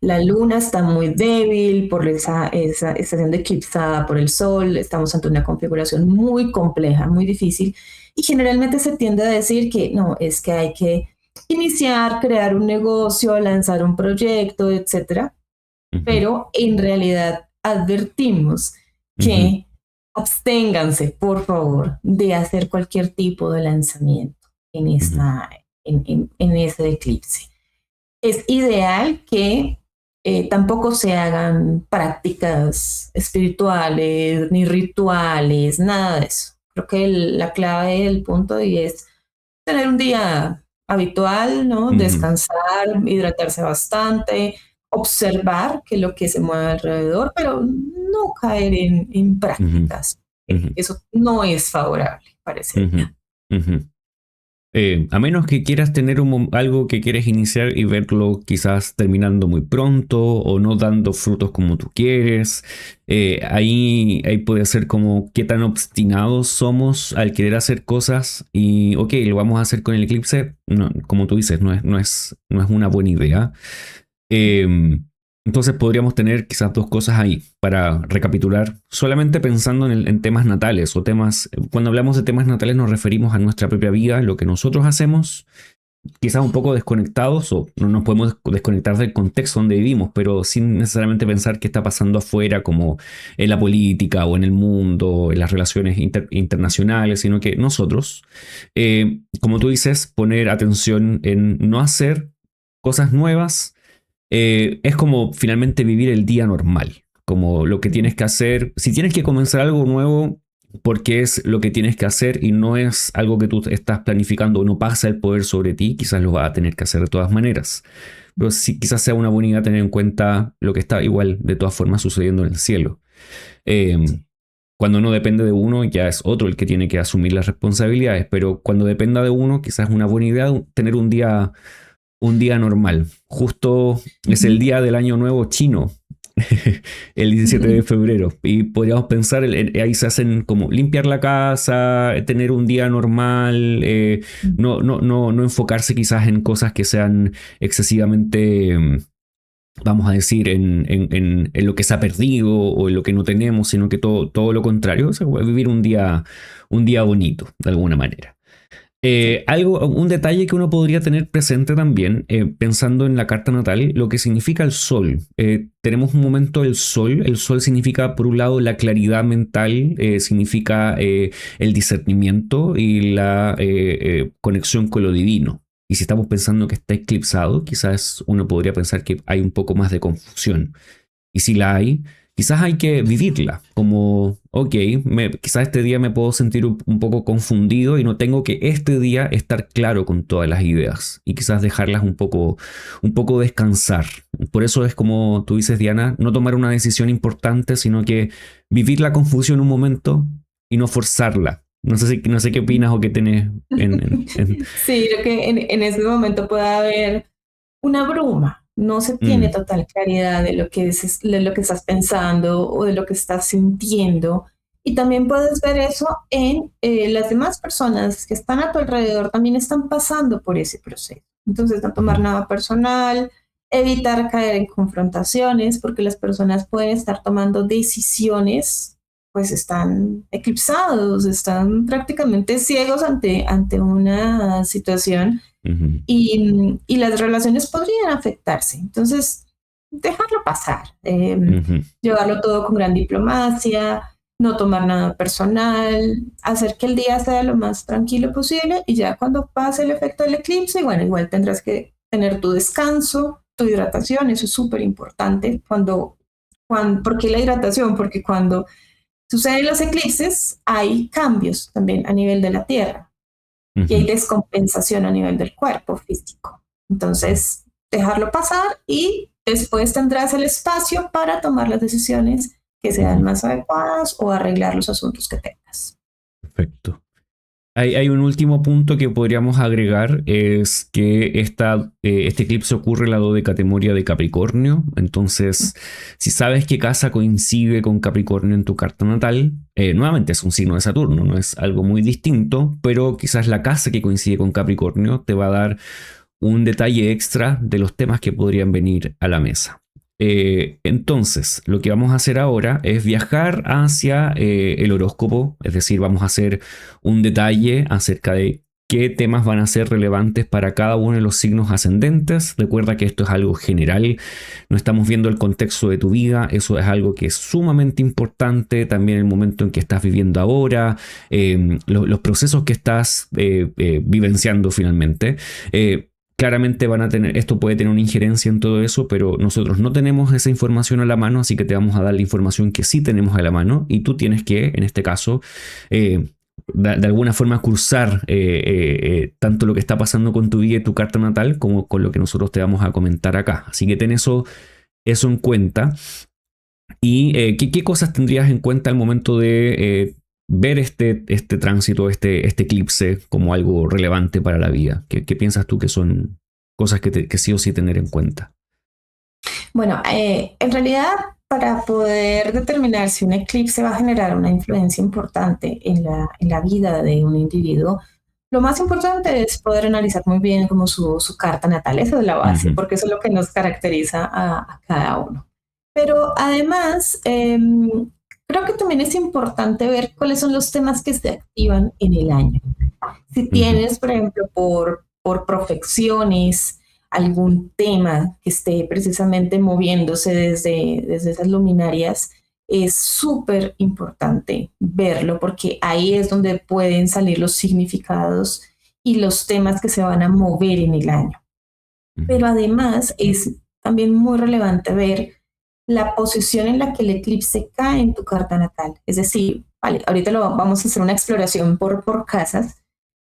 La luna está muy débil por está siendo eclipsada por el sol, estamos ante una configuración muy compleja, muy difícil, y generalmente se tiende a decir que no, es que hay que iniciar, crear un negocio, lanzar un proyecto, etcétera, pero en realidad advertimos que absténganse, por favor, de hacer cualquier tipo de lanzamiento en ese eclipse. Es ideal que tampoco se hagan prácticas espirituales ni rituales, nada de eso. Creo que la clave del punto es tener un día habitual, ¿no? Descansar, hidratarse bastante, observar qué es lo que se mueve alrededor, pero no caer en prácticas Ujú, eso no es favorable para ese ujú, día. ujú. A menos que quieras tener algo que quieres iniciar y verlo quizás terminando muy pronto o no dando frutos como tú quieres, ahí puede ser como qué tan obstinados somos al querer hacer cosas y ok, lo vamos a hacer con el eclipse. No, como tú dices, no es una buena idea. Eh, entonces podríamos tener quizás dos cosas ahí para recapitular, solamente pensando en temas natales o temas, cuando hablamos de temas natales nos referimos a nuestra propia vida, lo que nosotros hacemos, quizás un poco desconectados o no nos podemos desconectar del contexto donde vivimos, pero sin necesariamente pensar qué está pasando afuera, como en la política o en el mundo, en las relaciones internacionales, sino que nosotros, como tú dices, poner atención en no hacer cosas nuevas es como finalmente vivir el día normal, como lo que tienes que hacer. Si tienes que comenzar algo nuevo, porque es lo que tienes que hacer y no es algo que tú estás planificando o no pasa el poder sobre ti, quizás lo vas a tener que hacer de todas maneras. Pero sí, quizás sea una buena idea tener en cuenta lo que está igual de todas formas sucediendo en el cielo. Eh, Cuando no depende de uno, ya es otro el que tiene que asumir las responsabilidades, pero cuando dependa de uno, quizás es una buena idea tener un día normal. Justo es el Ujú. día del año nuevo chino, el 17 de febrero. Y podríamos pensar, ahí se hacen como limpiar la casa, tener un día normal, no enfocarse quizás en cosas que sean excesivamente, vamos a decir, en lo que se ha perdido o en lo que no tenemos, sino que todo lo contrario, o sea, vivir un día bonito, de alguna manera. Sí. Un detalle que uno podría tener presente también, pensando en la carta natal, lo que significa el sol. Tenemos un momento del sol. El sol significa, por un lado, la claridad mental, significa el discernimiento y la conexión con lo divino. Y si estamos pensando que está eclipsado, quizás uno podría pensar que hay un poco más de confusión. Y si la hay, quizás hay que vivirla, como, ok, quizás este día me puedo sentir un poco confundido y no tengo que este día estar claro con todas las ideas y quizás dejarlas un poco descansar. Por eso es como tú dices, Diana, no tomar una decisión importante, sino que vivir la confusión un momento y no forzarla. No sé qué opinas o qué tenés Sí, creo que en ese momento puede haber una bruma. No se tiene Mm, total claridad de lo que de lo que estás pensando o de lo que estás sintiendo. Y también puedes ver eso en las demás personas que están a tu alrededor, también están pasando por ese proceso. Entonces, no tomar ujú, nada personal, evitar caer en confrontaciones, porque las personas pueden estar tomando decisiones, pues están eclipsados, están prácticamente ciegos ante una situación ujú, y las relaciones podrían afectarse. Entonces, dejarlo pasar, ujú. llevarlo todo con gran diplomacia, no tomar nada personal, hacer que el día sea lo más tranquilo posible y ya cuando pase el efecto del eclipse, bueno, igual tendrás que tener tu descanso, tu hidratación, eso es súper importante. ¿Por qué la hidratación? Porque cuando suceden los eclipses hay cambios también a nivel de la Tierra y hay Ujú. descompensación a nivel del cuerpo físico. Entonces, dejarlo pasar y después tendrás el espacio para tomar las decisiones que sean Ujú. más adecuadas o arreglar los asuntos que tengas. Perfecto. Hay un último punto que podríamos agregar, es que este eclipse ocurre en la dodecatemoria de Capricornio. Entonces, si sabes qué casa coincide con Capricornio en tu carta natal, nuevamente es un signo de Saturno, no es algo muy distinto, pero quizás la casa que coincide con Capricornio te va a dar un detalle extra de los temas que podrían venir a la mesa. Entonces, lo que vamos a hacer ahora es viajar hacia el horóscopo, es decir, vamos a hacer un detalle acerca de qué temas van a ser relevantes para cada uno de los signos ascendentes. Recuerda que esto es algo general, no estamos viendo el contexto de tu vida, eso es algo que es sumamente importante, también el momento en que estás viviendo ahora, los procesos que estás vivenciando finalmente. Claramente van a tener, esto puede tener una injerencia en todo eso, pero nosotros no tenemos esa información a la mano, así que te vamos a dar la información que sí tenemos a la mano y tú tienes que, en este caso, de alguna forma cursar tanto lo que está pasando con tu vida y tu carta natal como con lo que nosotros te vamos a comentar acá. Así que ten eso en cuenta. ¿Y qué cosas tendrías en cuenta al momento de ver este tránsito, este eclipse como algo relevante para la vida? ¿Qué piensas tú que son cosas que sí o sí tener en cuenta? Bueno, en realidad, para poder determinar si un eclipse va a generar una influencia importante en la vida de un individuo, lo más importante es poder analizar muy bien como su carta natal. Esa es la base, Ujú, porque eso es lo que nos caracteriza a cada uno. Pero además, creo que también es importante ver cuáles son los temas que se activan en el año. Si ujú, tienes, por ejemplo, por profecciones, algún tema que esté precisamente moviéndose desde esas luminarias, es súper importante verlo porque ahí es donde pueden salir los significados y los temas que se van a mover en el año. ujú, Pero además es también muy relevante ver la posición en la que el eclipse cae en tu carta natal. Es decir, vale, ahorita vamos a hacer una exploración por casas,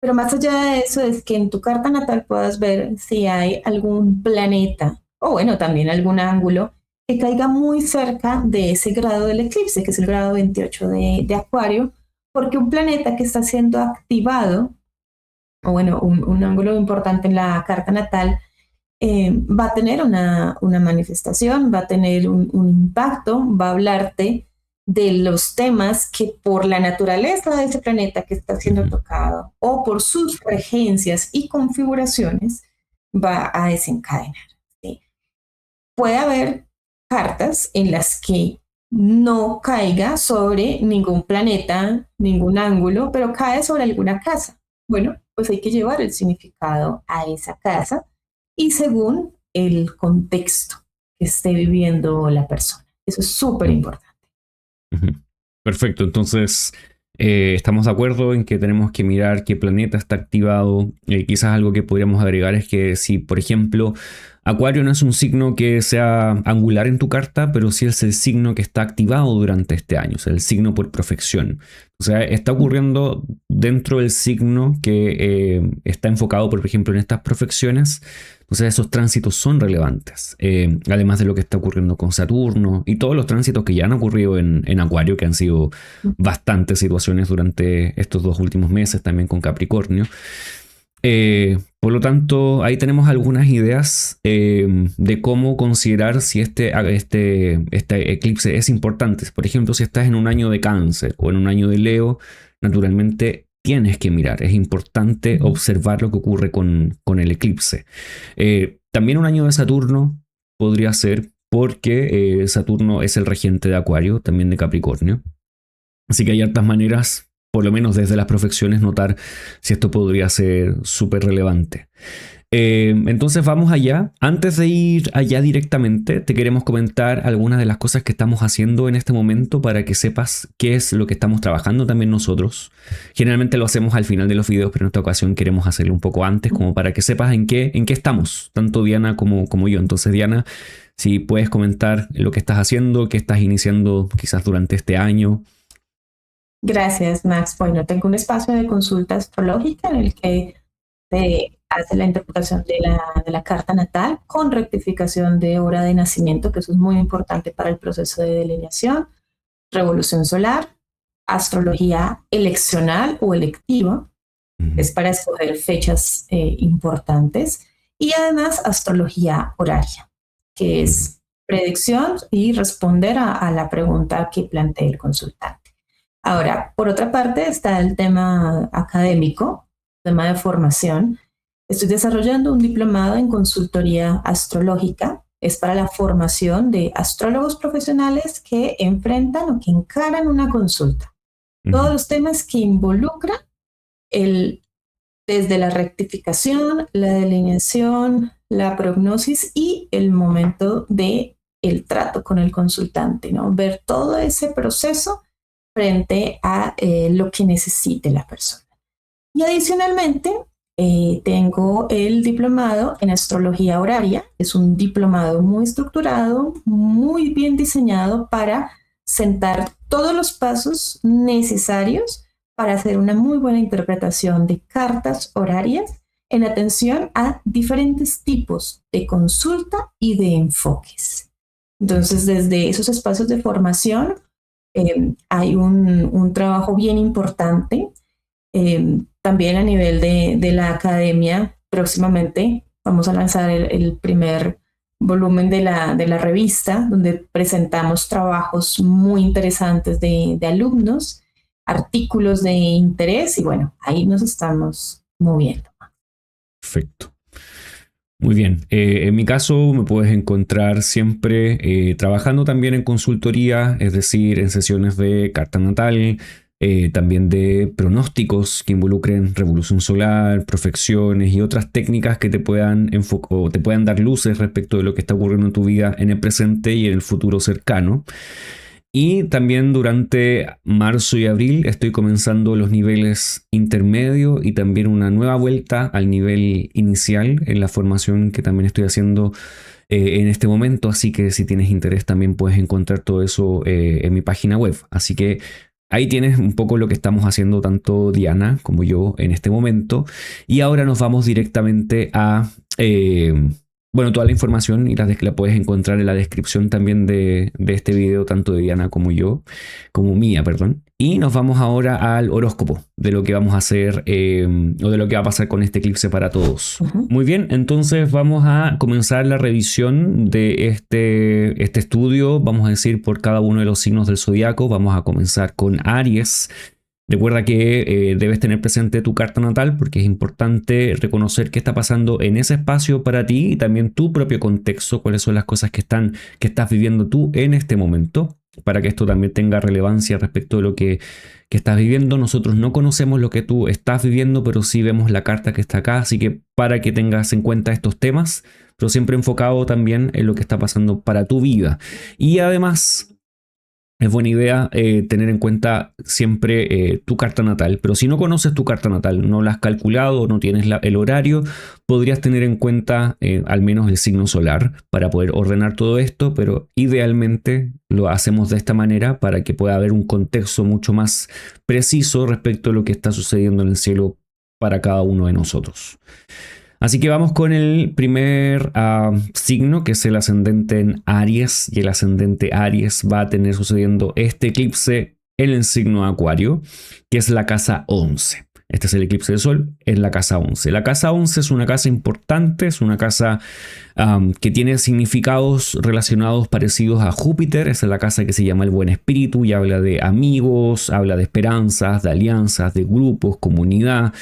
pero más allá de eso es que en tu carta natal puedas ver si hay algún planeta o bueno, también algún ángulo que caiga muy cerca de ese grado del eclipse, que es el grado 28 de Acuario, porque un planeta que está siendo activado, o bueno, un ángulo importante en la carta natal, va a tener una manifestación, va a tener un impacto, va a hablarte de los temas que por la naturaleza de ese planeta que está siendo ujú, tocado o por sus regencias y configuraciones va a desencadenar. ¿Sí? Puede haber cartas en las que no caiga sobre ningún planeta, ningún ángulo, pero cae sobre alguna casa. Bueno, pues hay que llevar el significado a esa casa y según el contexto que esté viviendo la persona. Eso es súper ujú, importante. ujú. Perfecto, entonces estamos de acuerdo en que tenemos que mirar qué planeta está activado. Quizás algo que podríamos agregar es que si, por ejemplo, Acuario no es un signo que sea angular en tu carta, pero sí es el signo que está activado durante este año, o sea, el signo por profección. O sea, está ocurriendo dentro del signo que está enfocado, por ejemplo, en estas profecciones. Entonces esos tránsitos son relevantes, además de lo que está ocurriendo con Saturno y todos los tránsitos que ya han ocurrido en Acuario, que han sido bastantes situaciones durante estos 2 últimos meses, también con Capricornio. Por lo tanto, ahí tenemos algunas ideas de cómo considerar si este eclipse es importante. Por ejemplo, si estás en un año de Cáncer o en un año de Leo, naturalmente tienes que mirar. Es importante observar lo que ocurre con el eclipse. También un año de Saturno podría ser porque Saturno es el regente de Acuario, también de Capricornio. Así que hay hartas maneras, por lo menos desde las profecciones, notar si esto podría ser súper relevante. Entonces vamos allá. Antes de ir allá directamente, te queremos comentar algunas de las cosas que estamos haciendo en este momento para que sepas qué es lo que estamos trabajando también nosotros. Generalmente lo hacemos al final de los videos, pero en esta ocasión queremos hacerlo un poco antes, como para que sepas en qué estamos, tanto Diana como yo. Entonces, Diana, si puedes comentar lo que estás haciendo, qué estás iniciando quizás durante este año. Gracias, Max. Bueno, tengo un espacio de consulta astrológica en el que se hace la interpretación de la carta natal con rectificación de hora de nacimiento, que eso es muy importante para el proceso de delineación, revolución solar, astrología eleccional o electiva, Ujú, es para escoger fechas importantes, y además astrología horaria, que ujú, es predicción y responder a la pregunta que plantea el consultante. Ahora, por otra parte está el tema académico, tema de formación. Estoy desarrollando un diplomado en consultoría astrológica. Es para la formación de astrólogos profesionales que enfrentan o que encaran una consulta. Todos ujú, los temas que involucran el, desde la rectificación, la delineación, la prognosis y el momento de el trato con el consultante, ¿no? Ver todo ese proceso frente a lo que necesite la persona. Y adicionalmente, tengo el diplomado en astrología horaria. Es un diplomado muy estructurado, muy bien diseñado para sentar todos los pasos necesarios para hacer una muy buena interpretación de cartas horarias en atención a diferentes tipos de consulta y de enfoques. ujú, Entonces, desde esos espacios de formación, Hay un trabajo bien importante también a nivel de la academia. Próximamente vamos a lanzar el primer volumen de la revista, donde presentamos trabajos muy interesantes de alumnos, artículos de interés y bueno, ahí nos estamos moviendo. Perfecto. Muy bien. En mi caso me puedes encontrar siempre trabajando también en consultoría, es decir, en sesiones de carta natal, también de pronósticos que involucren revolución solar, profecciones y otras técnicas que te puedan o te puedan dar luces respecto de lo que está ocurriendo en tu vida en el presente y en el futuro cercano. Y también durante marzo y abril estoy comenzando los niveles intermedio y también una nueva vuelta al nivel inicial en la formación que también estoy haciendo en este momento. Así que si tienes interés también puedes encontrar todo eso en mi página web. Así que ahí tienes un poco lo que estamos haciendo tanto Diana como yo en este momento. Y ahora nos vamos directamente a... bueno, toda la información y la puedes encontrar en la descripción también de este video, tanto de Diana como yo, como mía, perdón. Y nos vamos ahora al horóscopo de lo que vamos a hacer o de lo que va a pasar con este eclipse para todos. Muy bien, entonces vamos a comenzar la revisión de este estudio, vamos a decir, por cada uno de los signos del zodiaco. Vamos a comenzar con Aries. Recuerda que debes tener presente tu carta natal porque es importante reconocer qué está pasando en ese espacio para ti y también tu propio contexto, cuáles son las cosas que estás viviendo tú en este momento, para que esto también tenga relevancia respecto de lo que estás viviendo. Nosotros no conocemos lo que tú estás viviendo, pero sí vemos la carta que está acá, así que para que tengas en cuenta estos temas, pero siempre enfocado también en lo que está pasando para tu vida. Y además... es buena idea tener en cuenta siempre tu carta natal, pero si no conoces tu carta natal, no la has calculado, no tienes el horario, podrías tener en cuenta al menos el signo solar para poder ordenar todo esto, pero idealmente lo hacemos de esta manera para que pueda haber un contexto mucho más preciso respecto a lo que está sucediendo en el cielo para cada uno de nosotros. Así que vamos con el primer signo, que es el ascendente en Aries. Y el ascendente Aries va a tener sucediendo este eclipse en el signo Acuario, que es la casa 11. Este es el eclipse de sol en la casa 11. La casa 11 es una casa importante, es una casa que tiene significados relacionados parecidos a Júpiter. Es la casa que se llama el buen espíritu y habla de amigos, habla de esperanzas, de alianzas, de grupos, comunidad.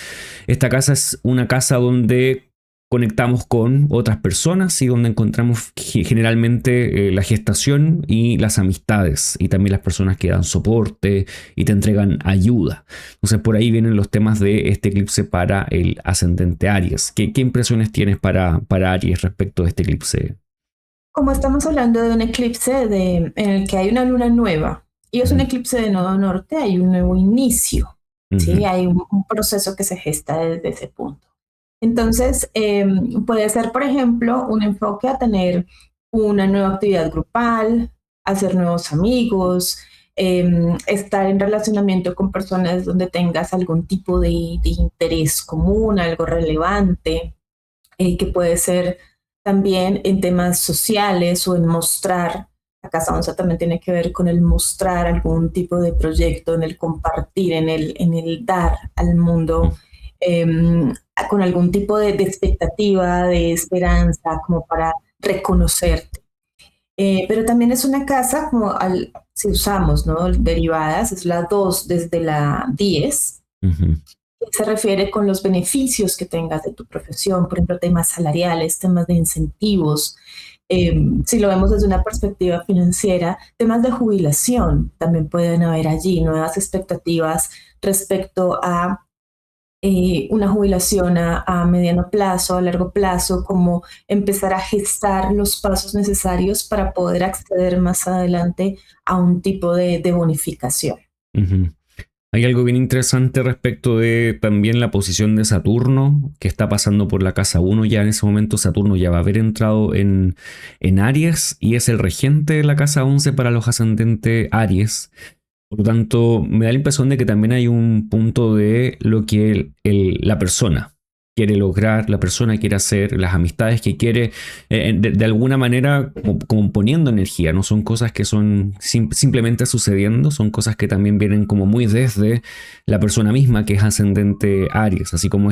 Esta casa es una casa donde conectamos con otras personas y donde encontramos generalmente la gestación y las amistades y también las personas que dan soporte y te entregan ayuda. Entonces por ahí vienen los temas de este eclipse para el ascendente Aries. ¿Qué impresiones tienes para Aries respecto de este eclipse? Como estamos hablando de un eclipse en el que hay una luna nueva y es un eclipse de nodo norte, hay un nuevo inicio, ¿sí? Hay un proceso que se gesta desde ese punto. Entonces, puede ser, por ejemplo, un enfoque a tener una nueva actividad grupal, hacer nuevos amigos, estar en relacionamiento con personas donde tengas algún tipo de interés común, algo relevante, que puede ser también en temas sociales o en mostrar. La casa 11 también tiene que ver con el mostrar algún tipo de proyecto, en el compartir, en el dar al mundo. Con algún tipo de expectativa, de esperanza, como para reconocerte. Pero también es una casa, si usamos, ¿no?, derivadas, es la 2 desde la 10, que se refiere con los beneficios que tengas de tu profesión, por ejemplo, temas salariales, temas de incentivos. Si lo vemos desde una perspectiva financiera, temas de jubilación también pueden haber allí, nuevas expectativas respecto a una jubilación a mediano plazo, a largo plazo, como empezar a gestar los pasos necesarios para poder acceder más adelante a un tipo de bonificación. Hay algo bien interesante respecto de también la posición de Saturno, que está pasando por la casa 1. Ya en ese momento Saturno ya va a haber entrado en Aries y es el regente de la casa 11 para los ascendentes Aries. Por lo tanto, me da la impresión de que también hay un punto de lo que la persona, quiere lograr, la persona quiere hacer, las amistades que quiere, de alguna manera como poniendo energía, no son cosas que son simplemente sucediendo, son cosas que también vienen como muy desde la persona misma que es ascendente Aries, así como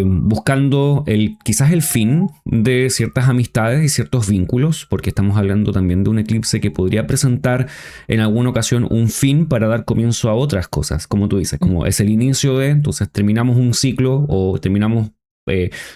buscando quizás el fin de ciertas amistades y ciertos vínculos, porque estamos hablando también de un eclipse que podría presentar en alguna ocasión un fin para dar comienzo a otras cosas, como tú dices, como es el inicio de, entonces terminamos un ciclo o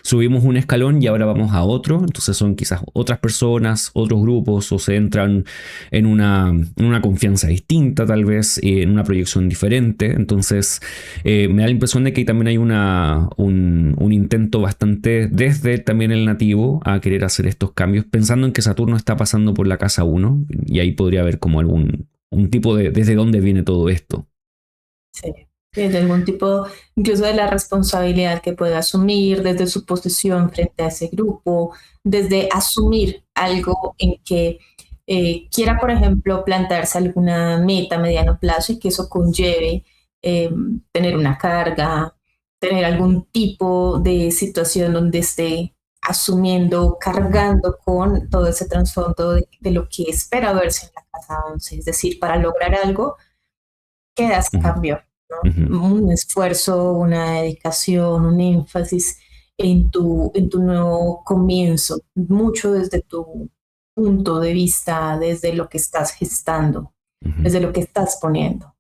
subimos un escalón y ahora vamos a otro, entonces son quizás otras personas, otros grupos o se entran en una confianza distinta tal vez, en una proyección diferente, entonces me da la impresión de que también hay un intento bastante desde también el nativo a querer hacer estos cambios, pensando en que Saturno está pasando por la casa 1 y ahí podría haber como un tipo de desde dónde viene todo esto. Sí. Desde algún tipo, incluso de la responsabilidad que puede asumir, desde su posición frente a ese grupo, desde asumir algo en que quiera, por ejemplo, plantearse alguna meta a mediano plazo y que eso conlleve eh, tener una carga, tener algún tipo de situación donde esté asumiendo, cargando con todo ese trasfondo de lo que espera verse en la casa 11. Es decir, para lograr algo, ¿qué das a Ujú, cambio? ujú. Un esfuerzo, una dedicación, un énfasis en tu nuevo comienzo, mucho desde tu punto de vista, desde lo que estás gestando, Ujú. desde lo que estás poniendo.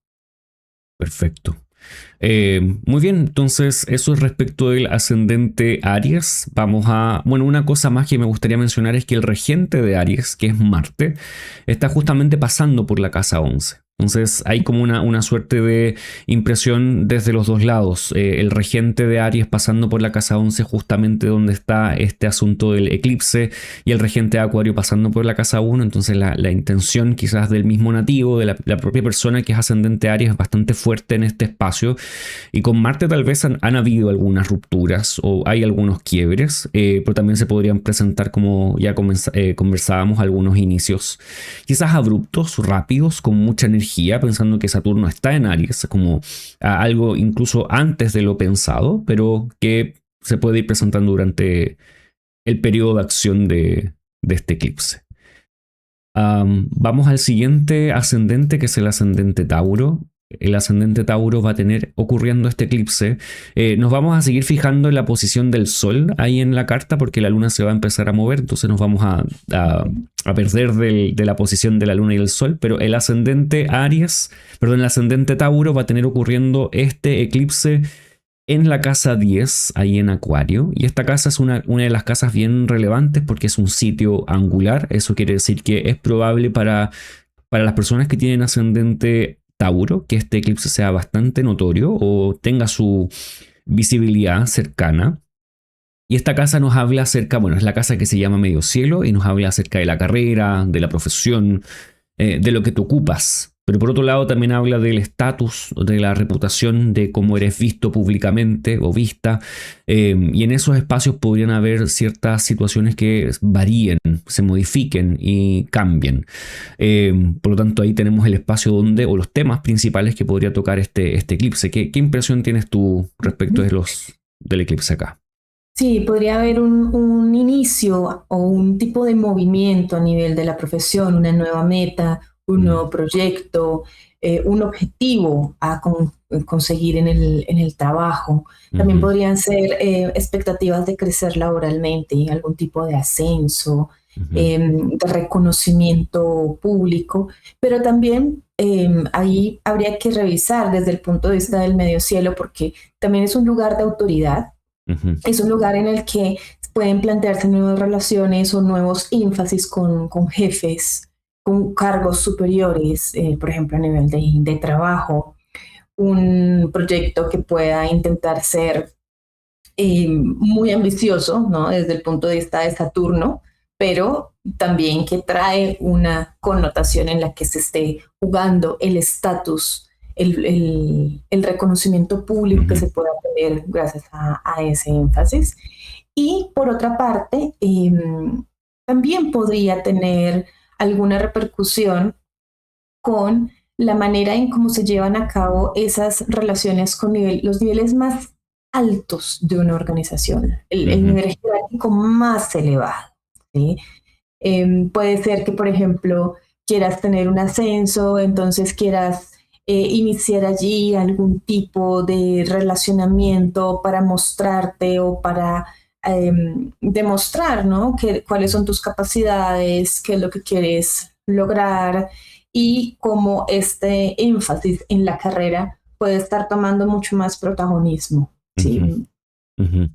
Perfecto. Muy bien, entonces eso es respecto del ascendente Aries. Bueno, una cosa más que me gustaría mencionar es que el regente de Aries, que es Marte, está justamente pasando por la casa 11. Entonces hay como una suerte de impresión desde los dos lados. El regente de Aries pasando por la casa 11 justamente donde está este asunto del eclipse y el regente de Acuario pasando por la casa 1. Entonces la intención quizás del mismo nativo, de la propia persona que es ascendente Aries es bastante fuerte en este espacio y con Marte tal vez han habido algunas rupturas o hay algunos quiebres, pero también se podrían presentar como ya conversábamos algunos inicios quizás abruptos, rápidos, con mucha energía, pensando que Saturno está en Aries, como algo incluso antes de lo pensado, pero que se puede ir presentando durante el periodo de acción de este eclipse. Vamos al siguiente ascendente, que es el ascendente Tauro. El ascendente Tauro va a tener ocurriendo este eclipse. Nos vamos a seguir fijando en la posición del Sol ahí en la carta porque la Luna se va a empezar a mover, entonces nos vamos a perder de la posición de la Luna y el Sol, pero el ascendente el ascendente Tauro va a tener ocurriendo este eclipse en la casa 10, ahí en Acuario. Y esta casa es una de las casas bien relevantes porque es un sitio angular. Eso quiere decir que es probable para las personas que tienen ascendente Tauro que este eclipse sea bastante notorio o tenga su visibilidad cercana. Y esta casa nos habla acerca, bueno, es la casa que se llama Medio Cielo y nos habla acerca de la carrera, de la profesión, de lo que te ocupas. Pero por otro lado también habla del estatus, de la reputación, de cómo eres visto públicamente o vista. Y en esos espacios podrían haber ciertas situaciones que varíen, se modifiquen y cambien. Por lo tanto ahí tenemos el espacio donde, o los temas principales que podría tocar este eclipse. ¿Qué impresión tienes tú respecto del eclipse acá? Sí, podría haber un inicio o un tipo de movimiento a nivel de la profesión, una nueva meta, un Mm, nuevo proyecto, un objetivo a conseguir en el trabajo. También ujú, podrían ser expectativas de crecer laboralmente, algún tipo de ascenso, ujú, de reconocimiento público, pero también ahí habría que revisar desde el punto de vista del medio cielo, porque también es un lugar de autoridad, ujú, es un lugar en el que pueden plantearse nuevas relaciones o nuevos énfasis con jefes, con cargos superiores, por ejemplo, a nivel de trabajo, un proyecto que pueda intentar ser muy ambicioso, ¿no? Desde el punto de vista de Saturno, pero también que trae una connotación en la que se esté jugando el estatus, el reconocimiento público que ujú. se pueda tener gracias a ese énfasis. Y por otra parte, también podría tener alguna repercusión con la manera en cómo se llevan a cabo esas relaciones con los niveles más altos de una organización, el nivel jerárquico más elevado, ¿sí? Puede ser que, por ejemplo, quieras tener un ascenso, entonces quieras iniciar allí algún tipo de relacionamiento para mostrarte o para demostrar, ¿no? Cuáles son tus capacidades, qué es lo que quieres lograr y cómo este énfasis en la carrera puede estar tomando mucho más protagonismo. Sí. Uh-huh.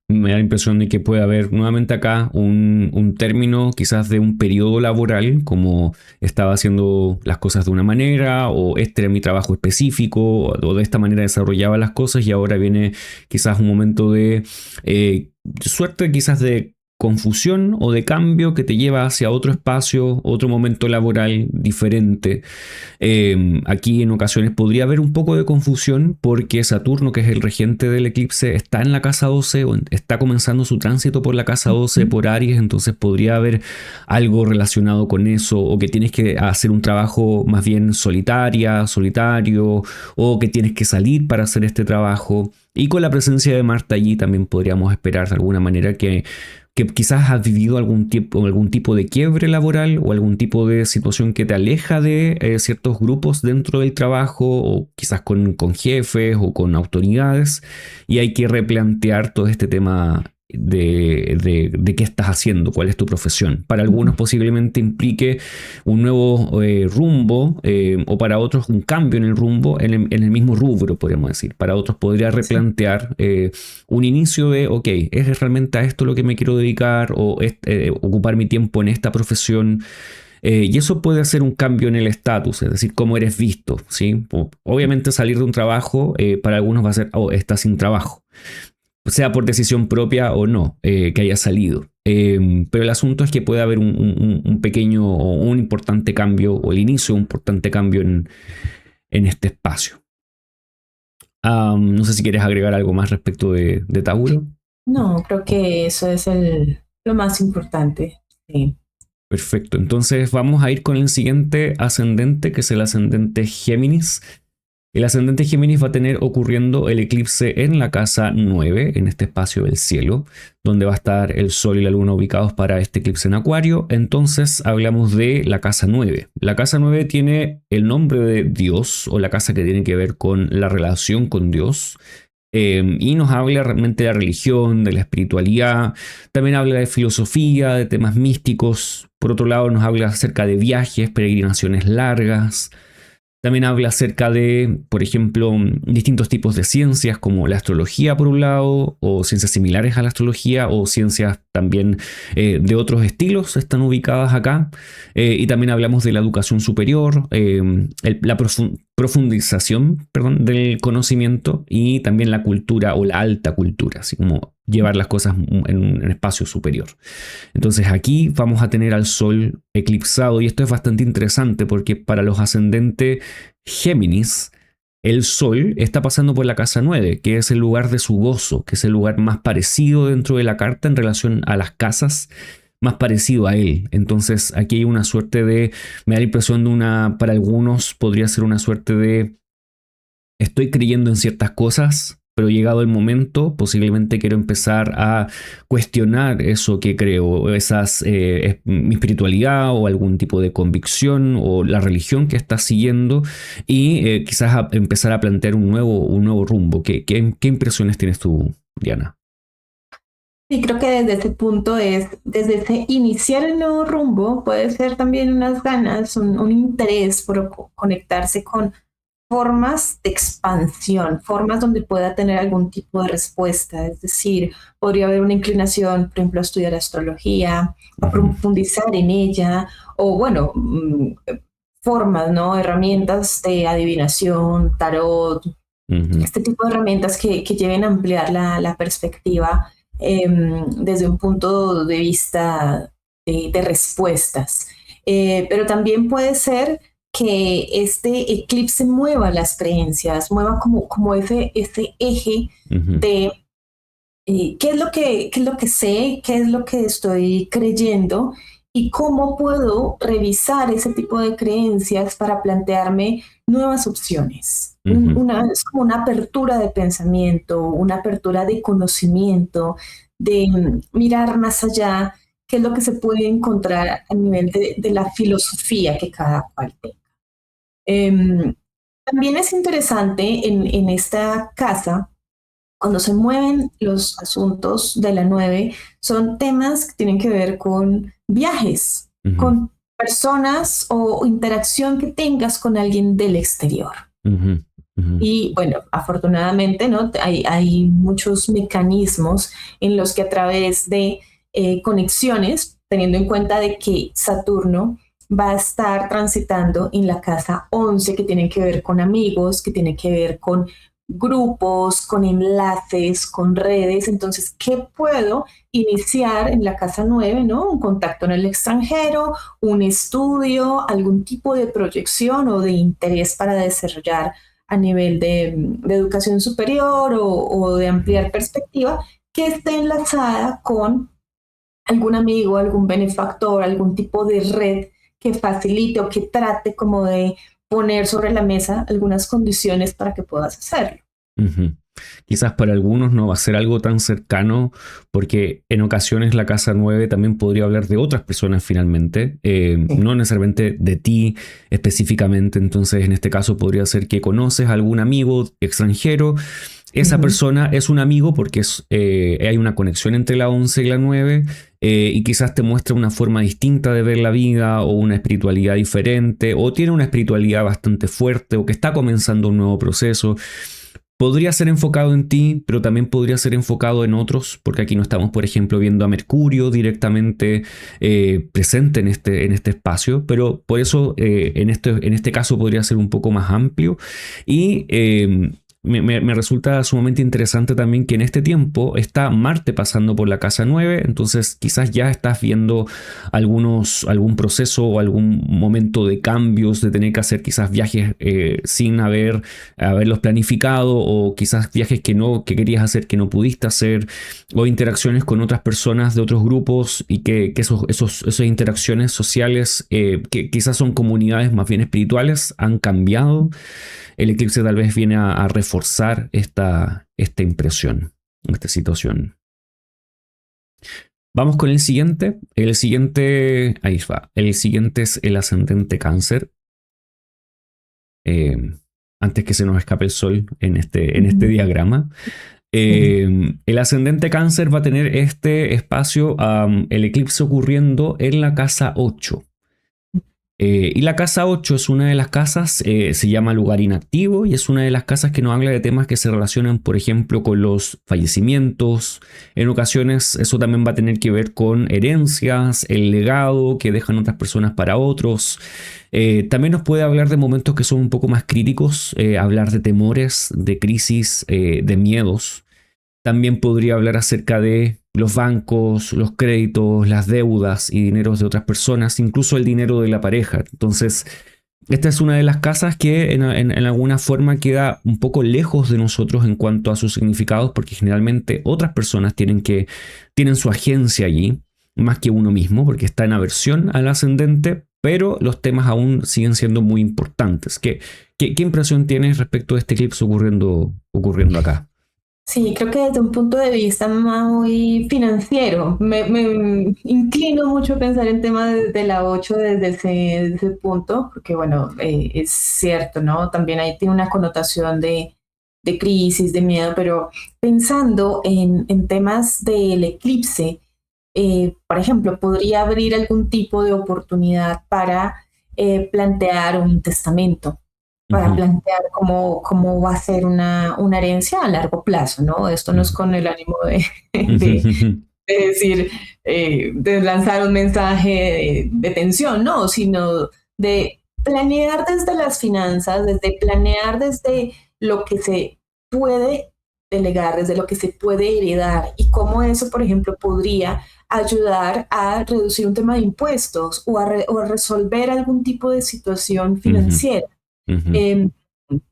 Me da la impresión de que puede haber nuevamente acá un término quizás de un periodo laboral, como estaba haciendo las cosas de una manera, o este era mi trabajo específico, o de esta manera desarrollaba las cosas, y ahora viene quizás un momento de suerte, quizás de confusión o de cambio que te lleva hacia otro espacio, otro momento laboral diferente. Aquí en ocasiones podría haber un poco de confusión porque Saturno, que es el regente del eclipse, está en la casa 12 o está comenzando su tránsito por la casa 12 por Aries, entonces podría haber algo relacionado con eso, o que tienes que hacer un trabajo más bien solitario, o que tienes que salir para hacer este trabajo. Y con la presencia de Marte allí también podríamos esperar de alguna manera que quizás has vivido algún tipo de quiebre laboral o algún tipo de situación que te aleja de ciertos grupos dentro del trabajo, o quizás con jefes o con autoridades, y hay que replantear todo este tema de qué estás haciendo, cuál es tu profesión. Para algunos posiblemente implique un nuevo rumbo, o para otros un cambio en el rumbo, en el mismo rubro, podríamos decir. Para otros podría replantear un inicio de, ok, ¿es realmente a esto lo que me quiero dedicar, o ocupar mi tiempo en esta profesión? Y eso puede hacer un cambio en el estatus, es decir, cómo eres visto, ¿sí? Obviamente salir de un trabajo, para algunos va a ser, oh, estás sin trabajo, sea por decisión propia o no, que haya salido. Pero el asunto es que puede haber un pequeño o un importante cambio, o el inicio de un importante cambio en este espacio. No sé si quieres agregar algo más respecto de Tauro. No, creo que eso es lo más importante. Sí. Perfecto, entonces vamos a ir con el siguiente ascendente, que es el ascendente Géminis. El ascendente Géminis va a tener ocurriendo el eclipse en la casa 9, en este espacio del cielo, donde va a estar el Sol y la Luna ubicados para este eclipse en Acuario. Entonces hablamos de la casa 9. La casa 9 tiene el nombre de Dios, o la casa que tiene que ver con la relación con Dios. Y nos habla realmente de la religión, de la espiritualidad. También habla de filosofía, de temas místicos. Por otro lado, nos habla acerca de viajes, peregrinaciones largas. También habla acerca de, por ejemplo, distintos tipos de ciencias, como la astrología por un lado, o ciencias similares a la astrología, o ciencias también de otros estilos están ubicadas acá. Y también hablamos de la educación superior, la profundización, del conocimiento, y también la cultura o la alta cultura, así como llevar las cosas en un espacio superior. Entonces aquí vamos a tener al Sol eclipsado, y esto es bastante interesante porque para los ascendentes Géminis, el Sol está pasando por la casa 9, que es el lugar de su gozo, que es el lugar más parecido dentro de la carta en relación a las casas, más parecido a él. Entonces aquí hay una suerte de, me da la impresión de para algunos podría ser una suerte de, estoy creyendo en ciertas cosas, pero llegado el momento, posiblemente quiero empezar a cuestionar eso que creo, mi espiritualidad, o algún tipo de convicción, o la religión que estás siguiendo, y quizás empezar a plantear un nuevo rumbo. ¿Qué impresiones tienes tú, Diana? Sí, creo que desde ese punto desde ese iniciar el nuevo rumbo, puede ser también unas ganas, un interés por conectarse con formas de expansión, formas donde pueda tener algún tipo de respuesta. Es decir, podría haber una inclinación, por ejemplo, a estudiar astrología, a profundizar en ella, o bueno, formas, ¿no? Herramientas de adivinación, tarot, este tipo de herramientas que lleven a ampliar la perspectiva desde un punto de vista de respuestas. Pero también puede ser que este eclipse mueva las creencias, mueva como ese eje de qué es lo que sé, qué es lo que estoy creyendo, y cómo puedo revisar ese tipo de creencias para plantearme nuevas opciones. Es como una apertura de pensamiento, una apertura de conocimiento, de mirar más allá, qué es lo que se puede encontrar a nivel de la filosofía que cada cual tenga. También es interesante en esta casa, cuando se mueven los asuntos de la 9, son temas que tienen que ver con viajes, con personas o interacción que tengas con alguien del exterior. Y bueno, afortunadamente, ¿no? Hay muchos mecanismos en los que a través de conexiones, teniendo en cuenta de que Saturno va a estar transitando en la casa 11, que tiene que ver con amigos, que tiene que ver con grupos, con enlaces, con redes. Entonces, ¿qué puedo iniciar en la casa 9, ¿no? Un contacto en el extranjero, un estudio, algún tipo de proyección o de interés para desarrollar a nivel de educación superior o de ampliar perspectiva, que esté enlazada con algún amigo, algún benefactor, algún tipo de red que facilite o que trate como de poner sobre la mesa algunas condiciones para que puedas hacerlo. Quizás para algunos no va a ser algo tan cercano, porque en ocasiones la casa 9 también podría hablar de otras personas finalmente, no necesariamente de ti específicamente. Entonces en este caso podría ser que conoces a algún amigo extranjero. Esa persona es un amigo porque hay una conexión entre la 11 y la 9, y quizás te muestra una forma distinta de ver la vida o una espiritualidad diferente, o tiene una espiritualidad bastante fuerte, o que está comenzando un nuevo proceso. Podría ser enfocado en ti, pero también podría ser enfocado en otros, porque aquí no estamos, por ejemplo, viendo a Mercurio directamente presente en este espacio, pero por eso en este caso podría ser un poco más amplio. Y me resulta sumamente interesante también que en este tiempo está Marte pasando por la casa 9, entonces quizás ya estás viendo algún proceso o algún momento de cambios, de tener que hacer quizás viajes sin haberlos planificado, o quizás viajes que querías hacer que no pudiste hacer, o interacciones con otras personas de otros grupos, y que esas interacciones sociales, que quizás son comunidades más bien espirituales, han cambiado. El eclipse tal vez viene a reforzar esta impresión, esta situación. Vamos con el siguiente. El siguiente, ahí va. El siguiente es el ascendente Cáncer. Antes que se nos escape el sol en este diagrama. El ascendente Cáncer va a tener este espacio, el eclipse ocurriendo en la casa 8. Y la casa 8 es una de las casas, se llama lugar inactivo, y es una de las casas que nos habla de temas que se relacionan, por ejemplo, con los fallecimientos. En ocasiones eso también va a tener que ver con herencias, el legado que dejan otras personas para otros. También nos puede hablar de momentos que son un poco más críticos, hablar de temores, de crisis, de miedos. También podría hablar acerca de los bancos, los créditos, las deudas y dineros de otras personas, incluso el dinero de la pareja. Entonces, esta es una de las casas que en alguna forma queda un poco lejos de nosotros en cuanto a sus significados, porque generalmente otras personas tienen su agencia allí, más que uno mismo, porque está en aversión al ascendente, pero los temas aún siguen siendo muy importantes. ¿Qué impresión tienes respecto a este eclipse ocurriendo acá? Sí, creo que desde un punto de vista muy financiero, me inclino mucho a pensar en temas de la 8 desde ese punto, porque bueno, es cierto, ¿no? También ahí tiene una connotación de crisis, de miedo, pero pensando en temas del eclipse, por ejemplo, podría abrir algún tipo de oportunidad para plantear un testamento, para plantear cómo va a ser una herencia a largo plazo, ¿no? Esto no es con el ánimo de decir, de lanzar un mensaje de tensión, no, sino de planear desde las finanzas, desde planear desde lo que se puede delegar, desde lo que se puede heredar, y cómo eso, por ejemplo, podría ayudar a reducir un tema de impuestos o a resolver algún tipo de situación financiera. Eh,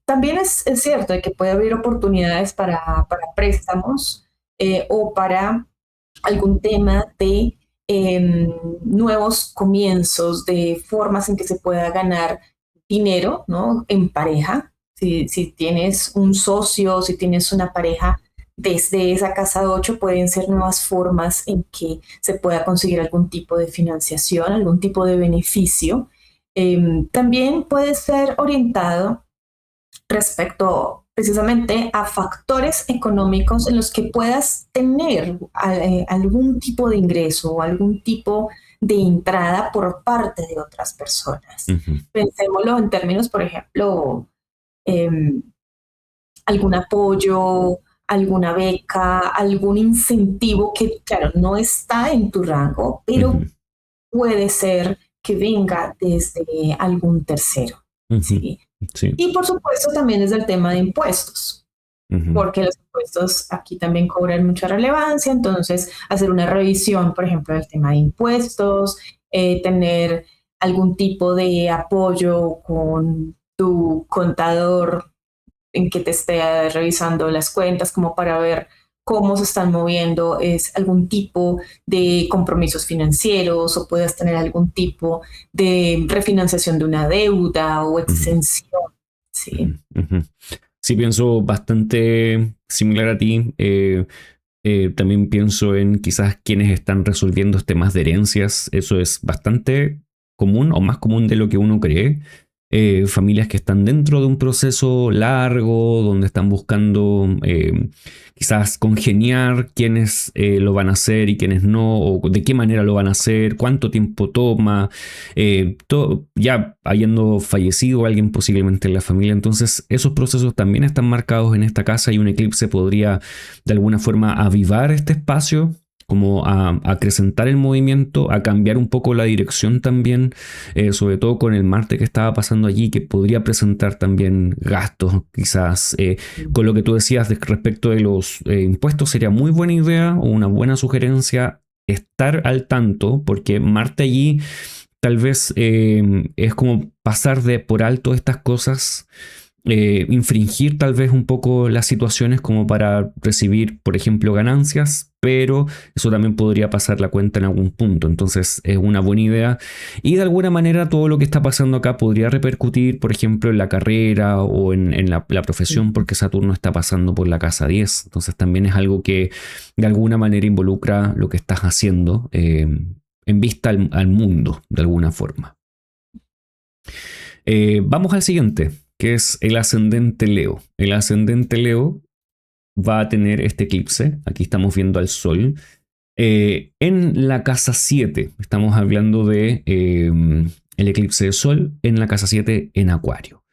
También es cierto de que puede haber oportunidades para préstamos o para algún tema de nuevos comienzos, de formas en que se pueda ganar dinero, ¿no? En pareja. Si tienes un socio, si tienes una pareja, desde esa casa 8 pueden ser nuevas formas en que se pueda conseguir algún tipo de financiación, algún tipo de beneficio. También puede ser orientado respecto precisamente a factores económicos en los que puedas tener algún tipo de ingreso o algún tipo de entrada por parte de otras personas. Ujú, Pensémoslo en términos, por ejemplo, em, algún apoyo, alguna beca, algún incentivo que, claro, no está en tu rango, pero ujú, puede ser que venga desde algún tercero, ujú. ¿sí? Sí. Y por supuesto también es el tema de impuestos, Ujú, porque los impuestos aquí también cobran mucha relevancia, entonces hacer una revisión, por ejemplo, del tema de impuestos, tener algún tipo de apoyo con tu contador en que te esté revisando las cuentas como para ver cómo se están moviendo, es algún tipo de compromisos financieros o puedes tener algún tipo de refinanciación de una deuda o ujú, exención. ujú, Sí. ujú. Sí, pienso bastante similar a ti. También pienso en quizás quienes están resolviendo temas de herencias. Eso es bastante común o más común de lo que uno cree. Familias que están dentro de un proceso largo, donde están buscando quizás congeniar quiénes lo van a hacer y quiénes no, o de qué manera lo van a hacer, cuánto tiempo toma, ya habiendo fallecido alguien posiblemente en la familia. Entonces esos procesos también están marcados en esta casa y un eclipse podría de alguna forma avivar este espacio, como a acrecentar el movimiento, a cambiar un poco la dirección también, sobre todo con el Marte que estaba pasando allí, que podría presentar también gastos, quizás. Con lo que tú decías respecto de los impuestos, sería muy buena idea o una buena sugerencia estar al tanto, porque Marte allí tal vez es como pasar de por alto estas cosas, infringir tal vez un poco las situaciones como para recibir, por ejemplo, ganancias, pero eso también podría pasar la cuenta en algún punto. Entonces es una buena idea y de alguna manera todo lo que está pasando acá podría repercutir, por ejemplo, en la carrera o en la profesión porque Saturno está pasando por la casa 10. Entonces también es algo que de alguna manera involucra lo que estás haciendo en vista al mundo, de alguna forma. Vamos al siguiente, que es el ascendente Leo. El ascendente Leo va a tener este eclipse. Aquí estamos viendo al Sol. En la casa 7, estamos hablando de el eclipse de Sol en la casa 7 en Acuario.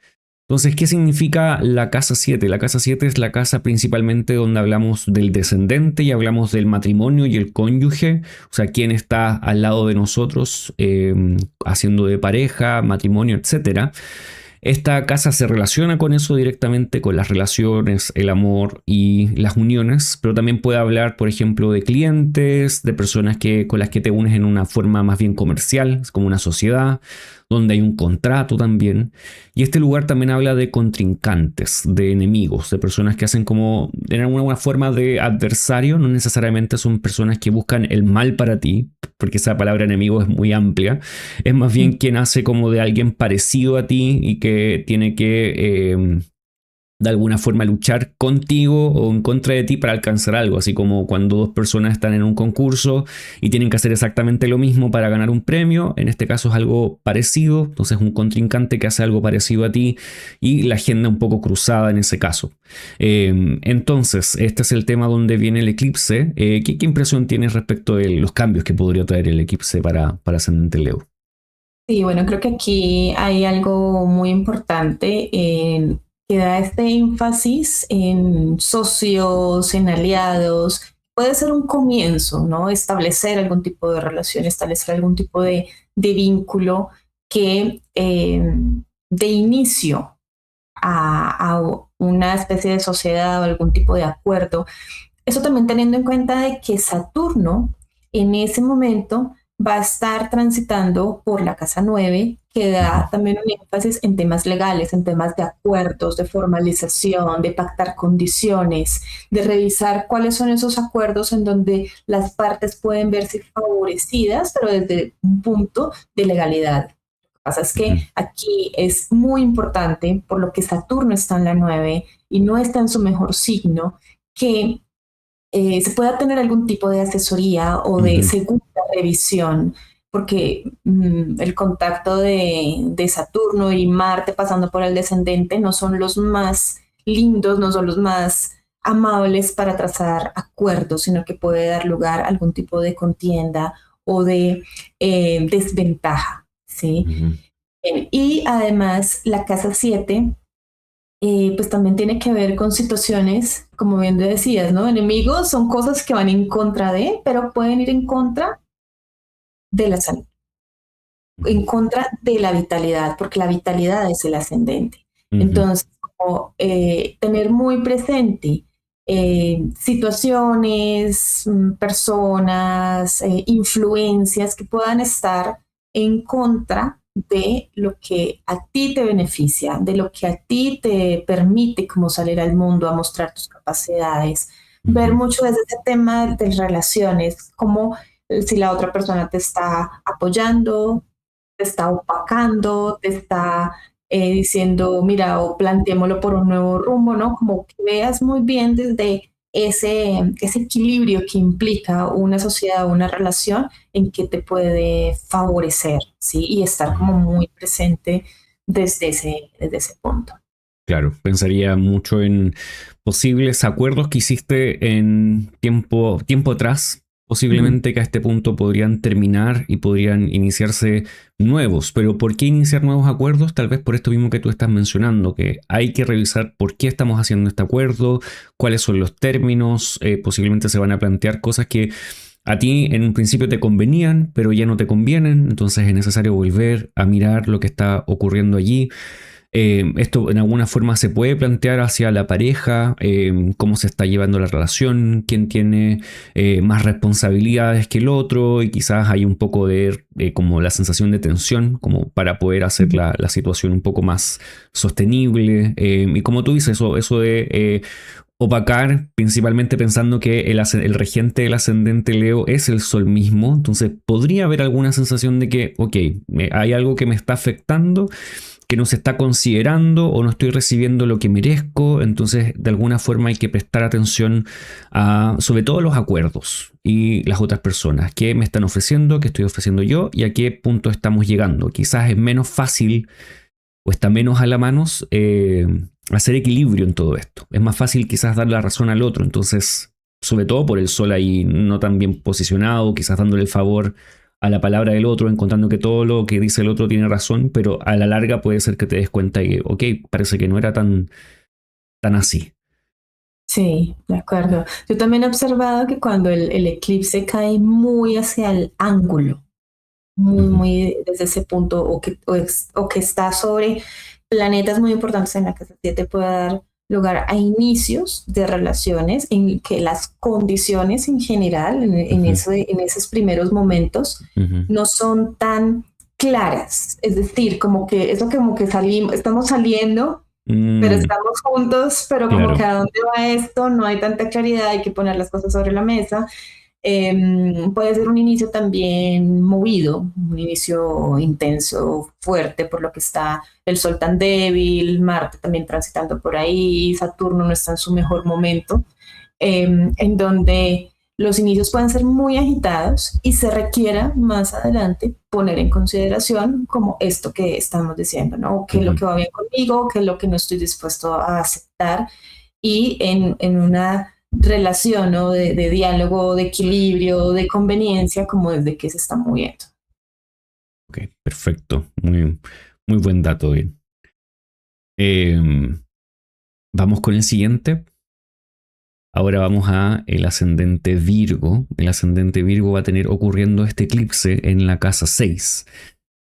Entonces, ¿qué significa la casa 7? La casa 7 es la casa principalmente donde hablamos del descendente y hablamos del matrimonio y el cónyuge, o sea, quién está al lado de nosotros haciendo de pareja, matrimonio, etcétera. Esta casa se relaciona con eso directamente, con las relaciones, el amor y las uniones, pero también puede hablar, por ejemplo, de clientes, de personas con las que te unes en una forma más bien comercial, como una sociedad, donde hay un contrato también. Y este lugar también habla de contrincantes, de enemigos, de personas que hacen como, de alguna forma, de adversario. No necesariamente son personas que buscan el mal para ti, porque esa palabra enemigo es muy amplia. Es más bien quien hace como de alguien parecido a ti y que tiene que de alguna forma luchar contigo o en contra de ti para alcanzar algo, así como cuando dos personas están en un concurso y tienen que hacer exactamente lo mismo para ganar un premio. En este caso es algo parecido, entonces un contrincante que hace algo parecido a ti y la agenda un poco cruzada en ese caso. Entonces este es el tema donde viene el eclipse. ¿Qué impresión tienes respecto de los cambios que podría traer el eclipse para ascendente Leo? Sí, bueno, creo que aquí hay algo muy importante que da este énfasis en socios, en aliados. Puede ser un comienzo, ¿no? Establecer algún tipo de relación, establecer algún tipo de vínculo que de inicio a una especie de sociedad o algún tipo de acuerdo. Eso también teniendo en cuenta de que Saturno en ese momento va a estar transitando por la casa 9, que da también un énfasis en temas legales, en temas de acuerdos, de formalización, de pactar condiciones, de revisar cuáles son esos acuerdos en donde las partes pueden verse favorecidas, pero desde un punto de legalidad. Lo que pasa es que aquí es muy importante, por lo que Saturno está en la 9 y no está en su mejor signo, que se pueda tener algún tipo de asesoría o de segunda revisión, porque el contacto de Saturno y Marte pasando por el descendente no son los más lindos, no son los más amables para trazar acuerdos, sino que puede dar lugar a algún tipo de contienda o de desventaja, ¿sí? Y además la casa 7 pues también tiene que ver con situaciones, como bien decías, ¿no? Enemigos son cosas que van en contra de, pero pueden ir en contra de la salud, en contra de la vitalidad, porque la vitalidad es el ascendente. Entonces, como, tener muy presente situaciones, personas, influencias que puedan estar en contra de lo que a ti te beneficia, de lo que a ti te permite como salir al mundo a mostrar tus capacidades, ver mucho desde ese tema de relaciones, como si la otra persona te está apoyando, te está opacando, te está diciendo, mira, o planteémoslo por un nuevo rumbo, ¿no? Como que veas muy bien desde ese equilibrio que implica una sociedad, una relación en que te puede favorecer, ¿sí? Y estar como muy presente desde ese punto. Claro, pensaría mucho en posibles acuerdos que hiciste en tiempo atrás. Posiblemente que a este punto podrían terminar y podrían iniciarse nuevos. Pero ¿por qué iniciar nuevos acuerdos? Tal vez por esto mismo que tú estás mencionando, que hay que revisar por qué estamos haciendo este acuerdo, cuáles son los términos, posiblemente se van a plantear cosas que a ti en un principio te convenían, pero ya no te convienen, entonces es necesario volver a mirar lo que está ocurriendo allí. Esto en alguna forma se puede plantear hacia la pareja, cómo se está llevando la relación, quién tiene más responsabilidades que el otro y quizás hay un poco de como la sensación de tensión como para poder hacer la situación un poco más sostenible. Y como tú dices, eso de opacar, principalmente pensando que el regente del ascendente Leo es el Sol mismo, entonces podría haber alguna sensación de que, ok, hay algo que me está afectando, que no se está considerando o no estoy recibiendo lo que merezco, entonces de alguna forma hay que prestar atención a sobre todo los acuerdos y las otras personas, qué me están ofreciendo, qué estoy ofreciendo yo y a qué punto estamos llegando. Quizás es menos fácil o está menos a la mano hacer equilibrio en todo esto. Es más fácil quizás dar la razón al otro, entonces sobre todo por el sol ahí no tan bien posicionado, quizás dándole el favor a la palabra del otro, encontrando que todo lo que dice el otro tiene razón, pero a la larga puede ser que te des cuenta que, ok, parece que no era tan así. Sí, de acuerdo. Yo también he observado que cuando el eclipse cae muy hacia el ángulo, muy desde ese punto, o que está sobre planetas muy importantes en la casa 7, puede dar lugar a inicios de relaciones en que las condiciones en general, en esos primeros momentos, no son tan claras. Es decir, como que eso como que salimos, estamos saliendo, pero estamos juntos, pero como que Claro. a dónde va esto, no hay tanta claridad, hay que poner las cosas sobre la mesa. Puede ser un inicio también movido, un inicio intenso, fuerte, por lo que está el Sol tan débil, Marte también transitando por ahí, Saturno no está en su mejor momento, en donde los inicios pueden ser muy agitados y se requiera más adelante poner en consideración como esto que estamos diciendo, ¿no? ¿Qué es lo que va bien conmigo? ¿Qué es lo que no estoy dispuesto a aceptar? Y en una relación, ¿no? de diálogo, de equilibrio, de conveniencia, como desde que se está moviendo. Ok, perfecto. Muy buen dato, bien. Vamos con el siguiente. Ahora vamos a el ascendente Virgo. El ascendente Virgo va a tener ocurriendo este eclipse en la casa 6,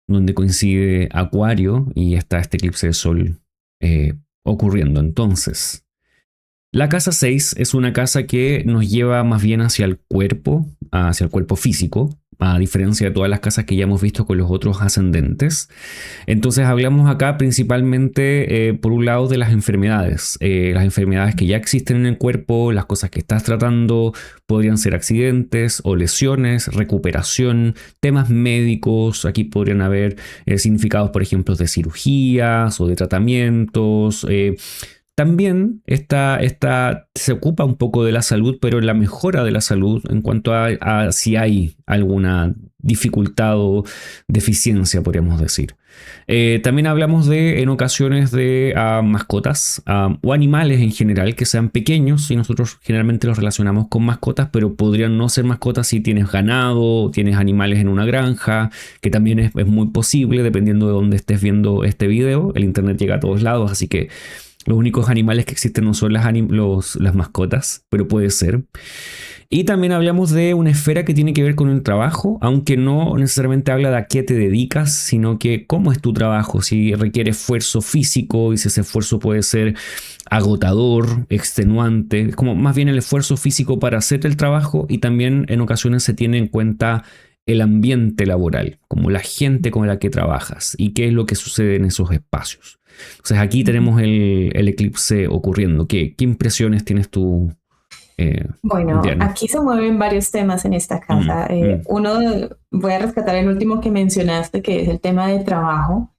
donde coincide Acuario y está este eclipse de Sol ocurriendo. Entonces, La casa 6 es una casa que nos lleva más bien hacia el cuerpo físico, a diferencia de todas las casas que ya hemos visto con los otros ascendentes. Entonces hablamos acá principalmente, por un lado, de las enfermedades que ya existen en el cuerpo, las cosas que estás tratando, podrían ser accidentes o lesiones, recuperación, temas médicos, aquí podrían haber significados, por ejemplo, de cirugías o de tratamientos. También se ocupa un poco de la salud, pero la mejora de la salud en cuanto a si hay alguna dificultad o deficiencia, podríamos decir. También hablamos en ocasiones de mascotas o animales en general que sean pequeños, y nosotros generalmente los relacionamos con mascotas, pero podrían no ser mascotas si tienes ganado, tienes animales en una granja, que también es muy posible dependiendo de dónde estés viendo este video. El internet llega a todos lados, así que los únicos animales que existen no son las mascotas, pero puede ser. Y también hablamos de una esfera que tiene que ver con el trabajo, aunque no necesariamente habla de a qué te dedicas, sino que cómo es tu trabajo, si requiere esfuerzo físico y si ese esfuerzo puede ser agotador, extenuante, es como más bien el esfuerzo físico para hacer el trabajo, y también en ocasiones se tiene en cuenta el ambiente laboral, como la gente con la que trabajas y qué es lo que sucede en esos espacios. Entonces aquí tenemos el eclipse ocurriendo. ¿Qué impresiones tienes tú, Bueno, Diana? aquí se mueven varios temas en esta casa. Voy a rescatar el último que mencionaste, que es el tema de trabajo.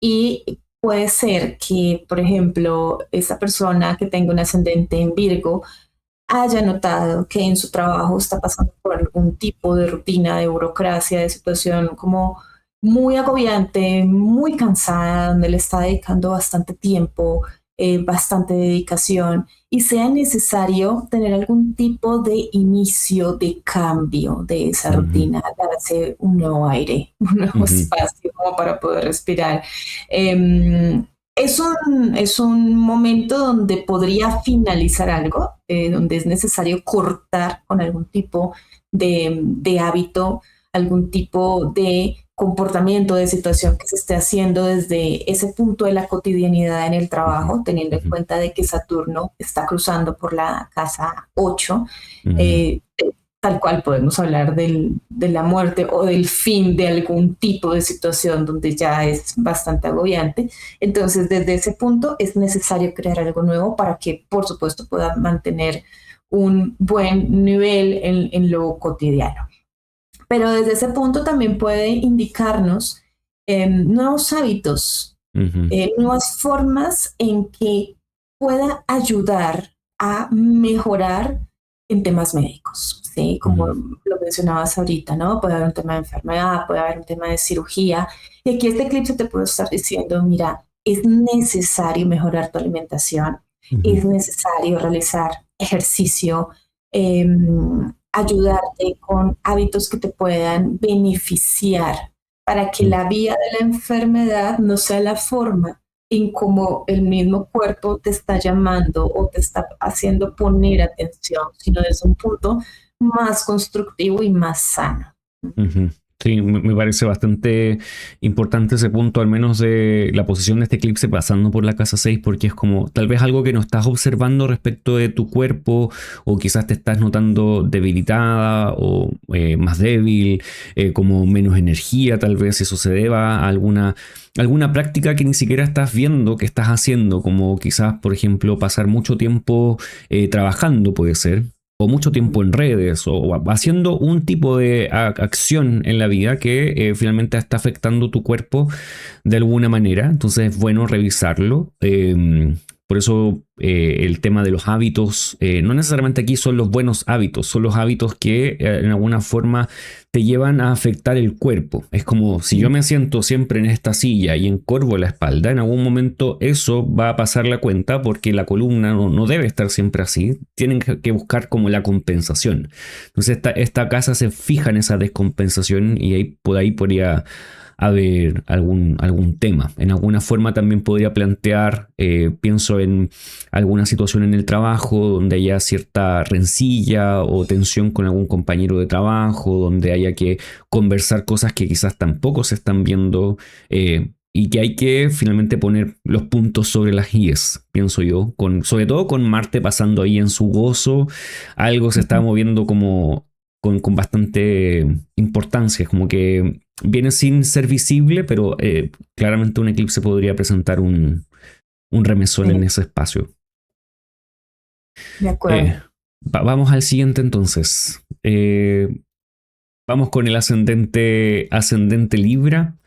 Y puede ser que, por ejemplo, esa persona que tenga un ascendente en Virgo haya notado que en su trabajo está pasando por algún tipo de rutina, de burocracia, de situación como muy agobiante, muy cansada, donde le está dedicando bastante tiempo, bastante dedicación, y sea necesario tener algún tipo de inicio, de cambio de esa rutina, darse un nuevo aire, un nuevo espacio como para poder respirar. Es un momento donde podría finalizar algo, donde es necesario cortar con algún tipo de hábito, algún tipo de comportamiento, de situación que se esté haciendo desde ese punto de la cotidianidad en el trabajo, teniendo en cuenta de que Saturno está cruzando por la casa 8. Tal cual podemos hablar de la muerte o del fin de algún tipo de situación donde ya es bastante agobiante. Entonces, desde ese punto es necesario crear algo nuevo para que, por supuesto, pueda mantener un buen nivel en lo cotidiano. Pero desde ese punto también puede indicarnos nuevos hábitos, nuevas formas en que pueda ayudar a mejorar en temas médicos, ¿sí? Como lo mencionabas ahorita, ¿no? Puede haber un tema de enfermedad, puede haber un tema de cirugía. Y aquí este eclipse te puede estar diciendo, mira, es necesario mejorar tu alimentación, es necesario realizar ejercicio, ayudarte con hábitos que te puedan beneficiar para que la vía de la enfermedad no sea la forma en cómo el mismo cuerpo te está llamando o te está haciendo poner atención, sino desde un punto más constructivo y más sano. Sí, me parece bastante importante ese punto, al menos de la posición de este eclipse pasando por la casa 6, porque es como tal vez algo que no estás observando respecto de tu cuerpo, o quizás te estás notando debilitada o más débil, como menos energía, tal vez eso se deba a alguna práctica que ni siquiera estás viendo que estás haciendo, como quizás, por ejemplo, pasar mucho tiempo trabajando, puede ser, o mucho tiempo en redes, o haciendo un tipo de acción en la vida que finalmente está afectando tu cuerpo de alguna manera. Entonces es bueno revisarlo. Por eso el tema de los hábitos, no necesariamente aquí son los buenos hábitos, son los hábitos que en alguna forma te llevan a afectar el cuerpo. Es como si yo me siento siempre en esta silla y encorvo la espalda, en algún momento eso va a pasar la cuenta, porque la columna no debe estar siempre así. Tienen que buscar como la compensación. Entonces esta casa se fija en esa descompensación, y ahí podría haber algún tema. En alguna forma también podría plantear, pienso en alguna situación en el trabajo donde haya cierta rencilla o tensión con algún compañero de trabajo, donde haya que conversar cosas que quizás tampoco se están viendo y que hay que finalmente poner los puntos sobre las IES, pienso yo, sobre todo con Marte pasando ahí en su gozo, algo se está moviendo como con bastante importancia, como que viene sin ser visible, pero claramente un eclipse podría presentar un remesón en ese espacio. De acuerdo. Vamos al siguiente entonces. Vamos con el ascendente Libra.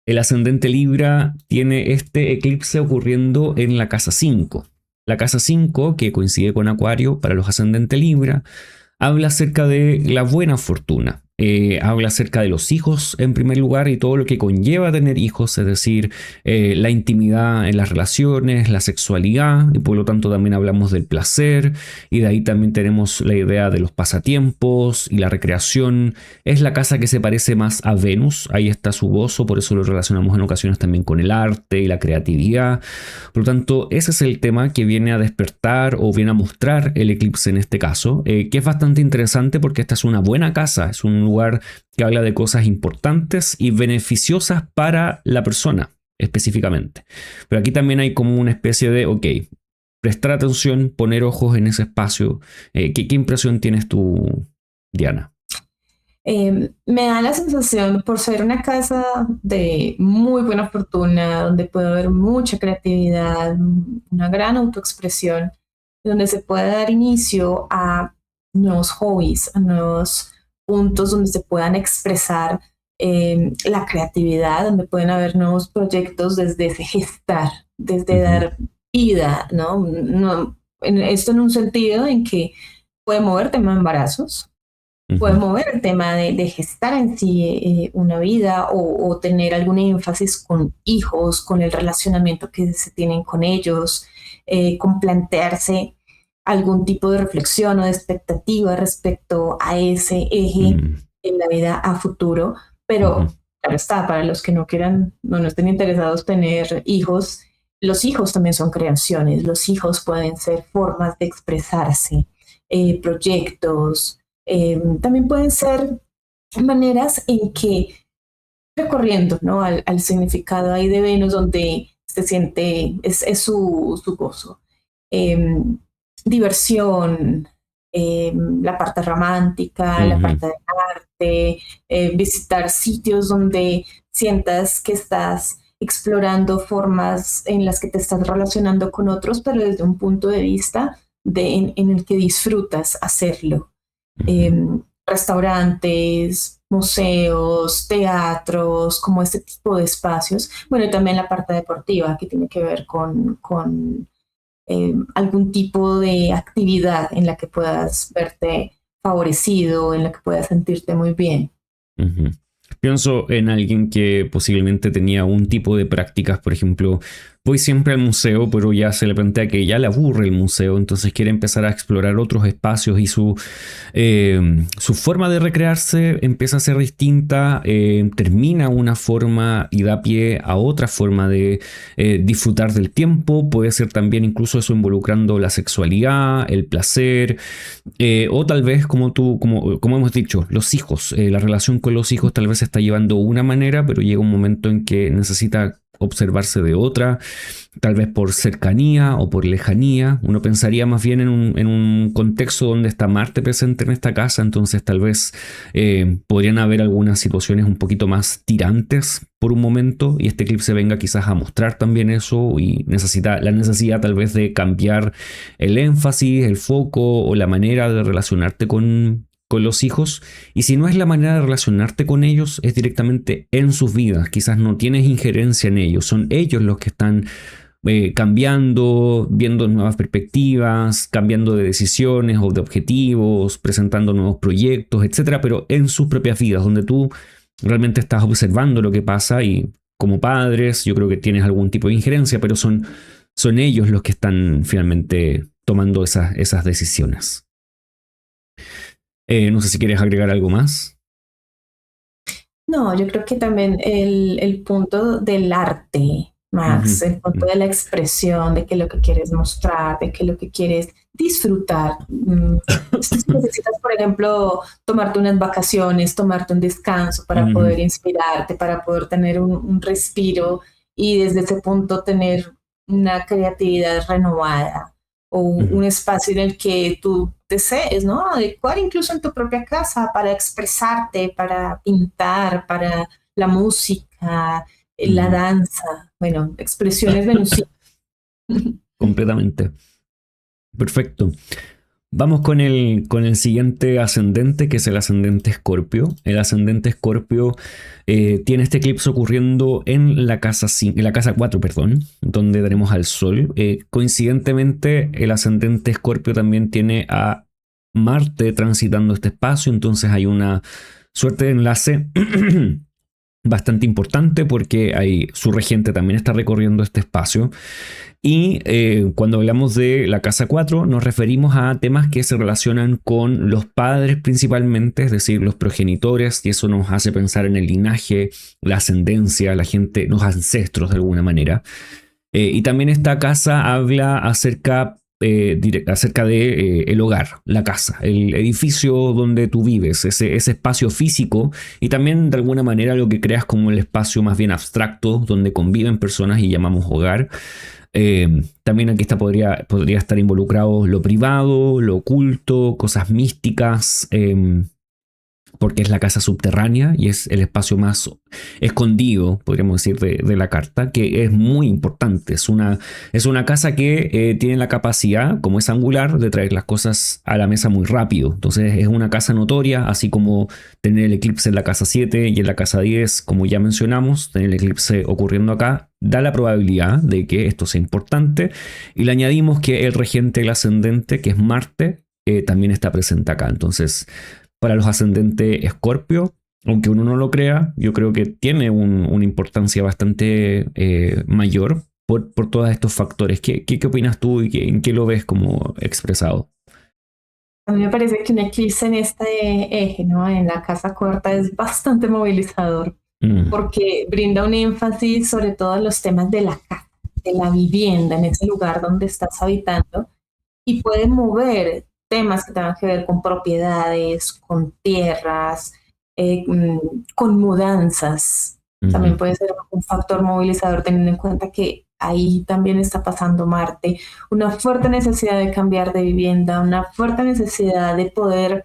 El ascendente Libra tiene este eclipse ocurriendo en la casa 5. La casa 5, que coincide con Acuario para los ascendentes Libra, habla acerca de la buena fortuna. Habla acerca de los hijos en primer lugar y todo lo que conlleva tener hijos, es decir, la intimidad en las relaciones, la sexualidad, y por lo tanto también hablamos del placer, y de ahí también tenemos la idea de los pasatiempos y la recreación. Es la casa que se parece más a Venus, ahí está su gozo, por eso lo relacionamos en ocasiones también con el arte y la creatividad. Por lo tanto, ese es el tema que viene a despertar o viene a mostrar el eclipse en este caso, que es bastante interesante porque esta es una buena casa, es un lugar que habla de cosas importantes y beneficiosas para la persona específicamente. Pero aquí también hay como una especie de, ok, prestar atención, poner ojos en ese espacio. ¿Qué impresión tienes tú, Diana? Me da la sensación, por ser una casa de muy buena fortuna, donde puede haber mucha creatividad, una gran autoexpresión, donde se puede dar inicio a nuevos hobbies, a nuevos puntos donde se puedan expresar la creatividad, donde pueden haber nuevos proyectos desde ese gestar, desde dar vida, ¿no? Esto en un sentido en que puede mover tema de embarazos, puede mover el tema de gestar en sí una vida o tener algún énfasis con hijos, con el relacionamiento que se tienen con ellos, con plantearse algún tipo de reflexión o de expectativa respecto a ese eje en la vida a futuro. Pero claro está, para los que no quieran, no estén interesados en tener hijos, los hijos también son creaciones, los hijos pueden ser formas de expresarse, proyectos, también pueden ser maneras en que recorriendo, ¿no? al significado ahí de Venus, donde se siente, es su gozo. Diversión, la parte romántica, la parte del arte, visitar sitios donde sientas que estás explorando formas en las que te estás relacionando con otros, pero desde un punto de vista en el que disfrutas hacerlo. Restaurantes, museos, teatros, como este tipo de espacios. Bueno, y también la parte deportiva que tiene que ver con algún tipo de actividad en la que puedas verte favorecido, en la que puedas sentirte muy bien. Pienso en alguien que posiblemente tenía un tipo de prácticas, por ejemplo, voy siempre al museo, pero ya se le plantea que ya le aburre el museo, entonces quiere empezar a explorar otros espacios y su forma de recrearse empieza a ser distinta, termina una forma y da pie a otra forma de disfrutar del tiempo. Puede ser también incluso eso involucrando la sexualidad, el placer, o tal vez como hemos dicho, los hijos, la relación con los hijos tal vez se está llevando de una manera, pero llega un momento en que necesita observarse de otra, tal vez por cercanía o por lejanía. Uno pensaría más bien en un contexto donde está Marte presente en esta casa, entonces tal vez podrían haber algunas situaciones un poquito más tirantes por un momento, y este eclipse venga quizás a mostrar también eso y la necesidad tal vez de cambiar el énfasis, el foco o la manera de relacionarte con los hijos. Y si no es la manera de relacionarte con ellos, es directamente en sus vidas. Quizás no tienes injerencia en ellos, son ellos los que están cambiando, viendo nuevas perspectivas, cambiando de decisiones o de objetivos, presentando nuevos proyectos, etcétera, pero en sus propias vidas, donde tú realmente estás observando lo que pasa, y como padres yo creo que tienes algún tipo de injerencia, pero son ellos los que están finalmente tomando esas decisiones. No sé si quieres agregar algo más. No, yo creo que también el punto del arte, Max, el punto de la expresión, de que lo que quieres mostrar, de que lo que quieres disfrutar. Si necesitas, por ejemplo, tomarte unas vacaciones, tomarte un descanso para poder inspirarte, para poder tener un respiro y desde ese punto tener una creatividad renovada o un espacio en el que tú desees, ¿no? Adecuar incluso en tu propia casa para expresarte, para pintar, para la música, la danza, bueno, expresiones venusinas. Completamente. Perfecto. Vamos con el siguiente ascendente, que es el ascendente Escorpio. El ascendente Escorpio tiene este eclipse ocurriendo en la casa 4, perdón, donde tenemos al Sol. Coincidentemente, el ascendente Escorpio también tiene a Marte transitando este espacio, entonces hay una suerte de enlace bastante importante porque su regente también está recorriendo este espacio. Y cuando hablamos de la casa 4 nos referimos a temas que se relacionan con los padres principalmente, es decir, los progenitores, y eso nos hace pensar en el linaje, la ascendencia, la gente, los ancestros de alguna manera. Y también esta casa habla acerca de el hogar, la casa, el edificio donde tú vives, ese espacio físico, y también de alguna manera lo que creas como el espacio más bien abstracto donde conviven personas y llamamos hogar. También aquí podría estar involucrado lo privado, lo oculto, cosas místicas, porque es la casa subterránea y es el espacio más escondido, podríamos decir, de la carta, que es muy importante. Es una casa que tiene la capacidad, como es angular, de traer las cosas a la mesa muy rápido. Entonces es una casa notoria, así como tener el eclipse en la casa 7 y en la casa 10, como ya mencionamos, tener el eclipse ocurriendo acá, da la probabilidad de que esto sea importante. Y le añadimos que el regente del ascendente, que es Marte, también está presente acá. Entonces, para los ascendentes Escorpio, aunque uno no lo crea, yo creo que tiene una importancia bastante mayor por todos estos factores. ¿Qué opinas tú y en qué lo ves como expresado? A mí me parece que un eclipse en este eje, ¿no? En la casa corta es bastante movilizador porque brinda un énfasis sobre todo en los temas de la casa, de la vivienda, en ese lugar donde estás habitando, y puede mover temas que tengan que ver con propiedades, con tierras, con mudanzas. También puede ser un factor movilizador teniendo en cuenta que ahí también está pasando Marte. Una fuerte necesidad de cambiar de vivienda, una fuerte necesidad de poder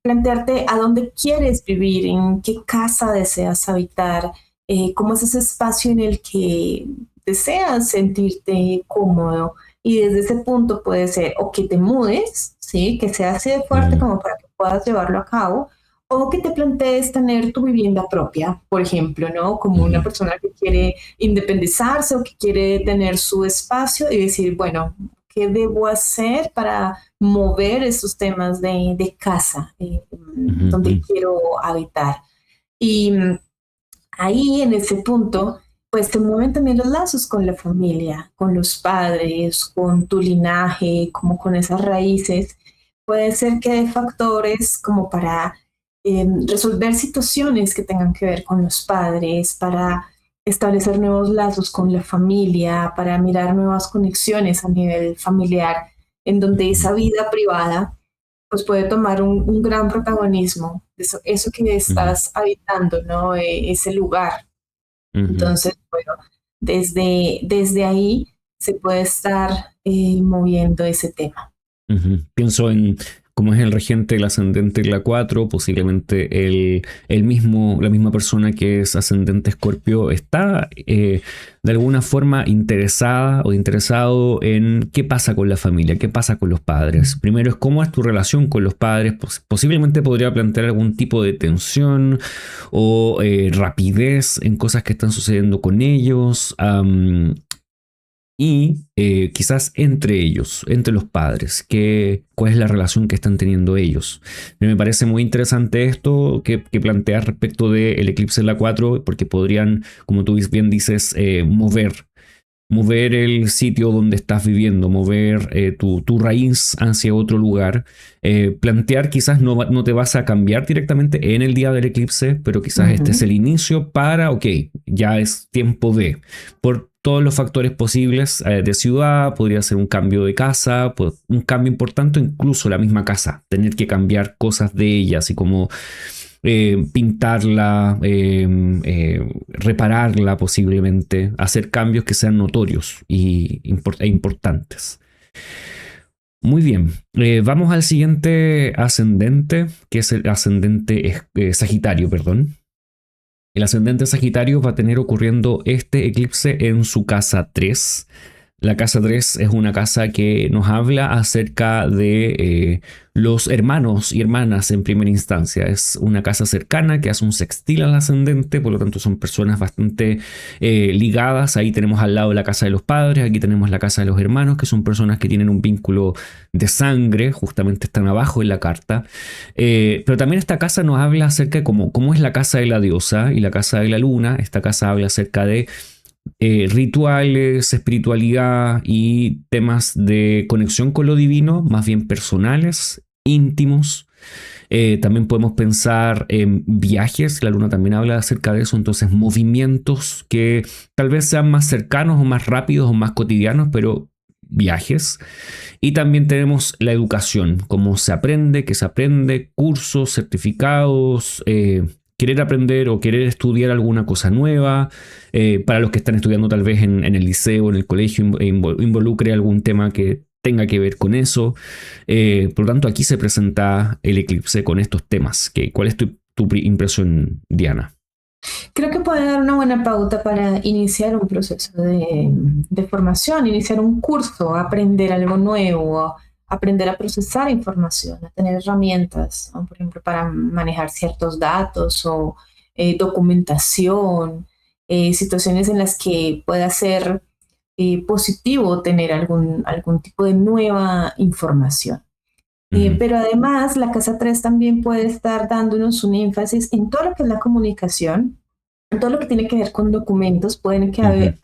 plantearte a dónde quieres vivir, en qué casa deseas habitar, cómo es ese espacio en el que deseas sentirte cómodo. Y desde ese punto puede ser o que te mudes, ¿sí? Que sea así de fuerte como para que puedas llevarlo a cabo, o que te plantees tener tu vivienda propia, por ejemplo, ¿no? Como una persona que quiere independizarse o que quiere tener su espacio y decir, bueno, ¿qué debo hacer para mover esos temas de casa donde quiero habitar? Y ahí en ese punto pues se mueven también los lazos con la familia, con los padres, con tu linaje, como con esas raíces. Puede ser que hay factores como para resolver situaciones que tengan que ver con los padres, para establecer nuevos lazos con la familia, para mirar nuevas conexiones a nivel familiar, en donde esa vida privada pues puede tomar un gran protagonismo, eso que estás habitando, ¿no? Ese lugar. Entonces, bueno, desde ahí se puede estar moviendo ese tema. Pienso en cómo es el regente, el ascendente en la 4, posiblemente la misma persona que es ascendente Escorpio está de alguna forma interesada o interesado en qué pasa con la familia, qué pasa con los padres. Primero es cómo es tu relación con los padres, posiblemente podría plantear algún tipo de tensión o rapidez en cosas que están sucediendo con ellos. Y quizás entre ellos, entre los padres, cuál es la relación que están teniendo ellos. Me parece muy interesante esto que planteas respecto del eclipse en la 4, porque podrían, como tú bien dices, mover el sitio donde estás viviendo, mover tu raíz hacia otro lugar, plantear quizás no te vas a cambiar directamente en el día del eclipse, pero quizás este es el inicio para, ok, ya es tiempo por todos los factores posibles de ciudad, podría ser un cambio de casa, un cambio importante, incluso la misma casa, tener que cambiar cosas de ella, así como pintarla, repararla posiblemente, hacer cambios que sean notorios e importantes. Muy bien, vamos al siguiente ascendente, que es el ascendente Sagitario, perdón. El ascendente Sagitario va a tener ocurriendo este eclipse en su casa 3. La casa 3 es una casa que nos habla acerca de los hermanos y hermanas en primera instancia. Es una casa cercana que hace un sextil al ascendente, por lo tanto son personas bastante ligadas. Ahí tenemos al lado la casa de los padres, aquí tenemos la casa de los hermanos, que son personas que tienen un vínculo de sangre, justamente están abajo en la carta. Pero también esta casa nos habla acerca de cómo es la casa de la diosa y la casa de la luna. Esta casa habla acerca de rituales, espiritualidad y temas de conexión con lo divino, más bien personales, íntimos. También podemos pensar en viajes, la luna también habla acerca de eso, entonces movimientos que tal vez sean más cercanos o más rápidos o más cotidianos, pero viajes. Y también tenemos la educación, cómo se aprende, qué se aprende, cursos, certificados, querer aprender o querer estudiar alguna cosa nueva, para los que están estudiando tal vez en el liceo, en el colegio, involucre algún tema que tenga que ver con eso. Por lo tanto, aquí se presenta el eclipse con estos temas. ¿Cuál es tu impresión, Diana? Creo que puede dar una buena pauta para iniciar un proceso de formación, iniciar un curso, aprender algo nuevo, aprender a procesar información, a tener herramientas, ¿no? Por ejemplo, para manejar ciertos datos o documentación, situaciones en las que pueda ser positivo tener algún tipo de nueva información. Pero además, la casa 3 también puede estar dándonos un énfasis en todo lo que es la comunicación, en todo lo que tiene que ver con documentos. Pueden que haya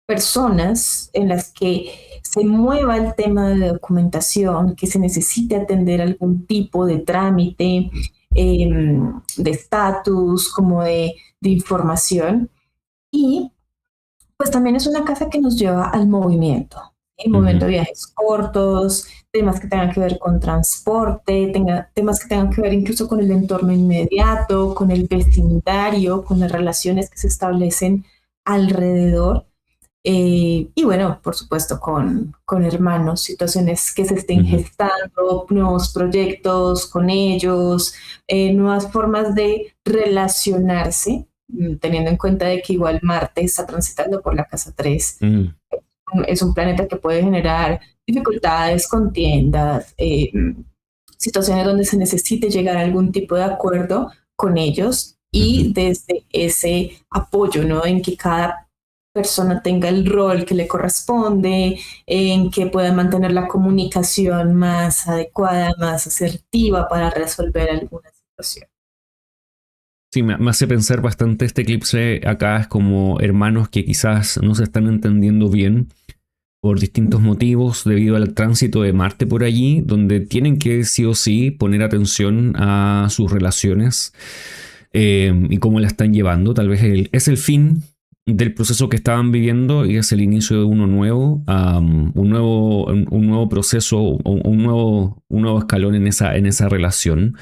personas en las que se mueva el tema de documentación, que se necesite atender algún tipo de trámite, de estatus, como de información. Y pues también es una casa que nos lleva al movimiento. El movimiento de viajes cortos, temas que tengan que ver con transporte, temas que tengan que ver incluso con el entorno inmediato, con el vecindario, con las relaciones que se establecen alrededor. Y bueno, por supuesto, con hermanos, situaciones que se estén gestando, nuevos proyectos con ellos, nuevas formas de relacionarse, teniendo en cuenta de que igual Marte está transitando por la casa 3. Es un planeta que puede generar dificultades, contiendas, situaciones donde se necesite llegar a algún tipo de acuerdo con ellos y desde ese apoyo, ¿no? En que cada persona tenga el rol que le corresponde, en que pueda mantener la comunicación más adecuada, más asertiva para resolver alguna situación. Sí, me hace pensar bastante este eclipse acá, es como hermanos que quizás no se están entendiendo bien por distintos motivos debido al tránsito de Marte por allí, donde tienen que sí o sí poner atención a sus relaciones y cómo la están llevando. Tal vez es el fin del proceso que estaban viviendo y es el inicio de uno nuevo, un nuevo proceso, un nuevo escalón en esa relación.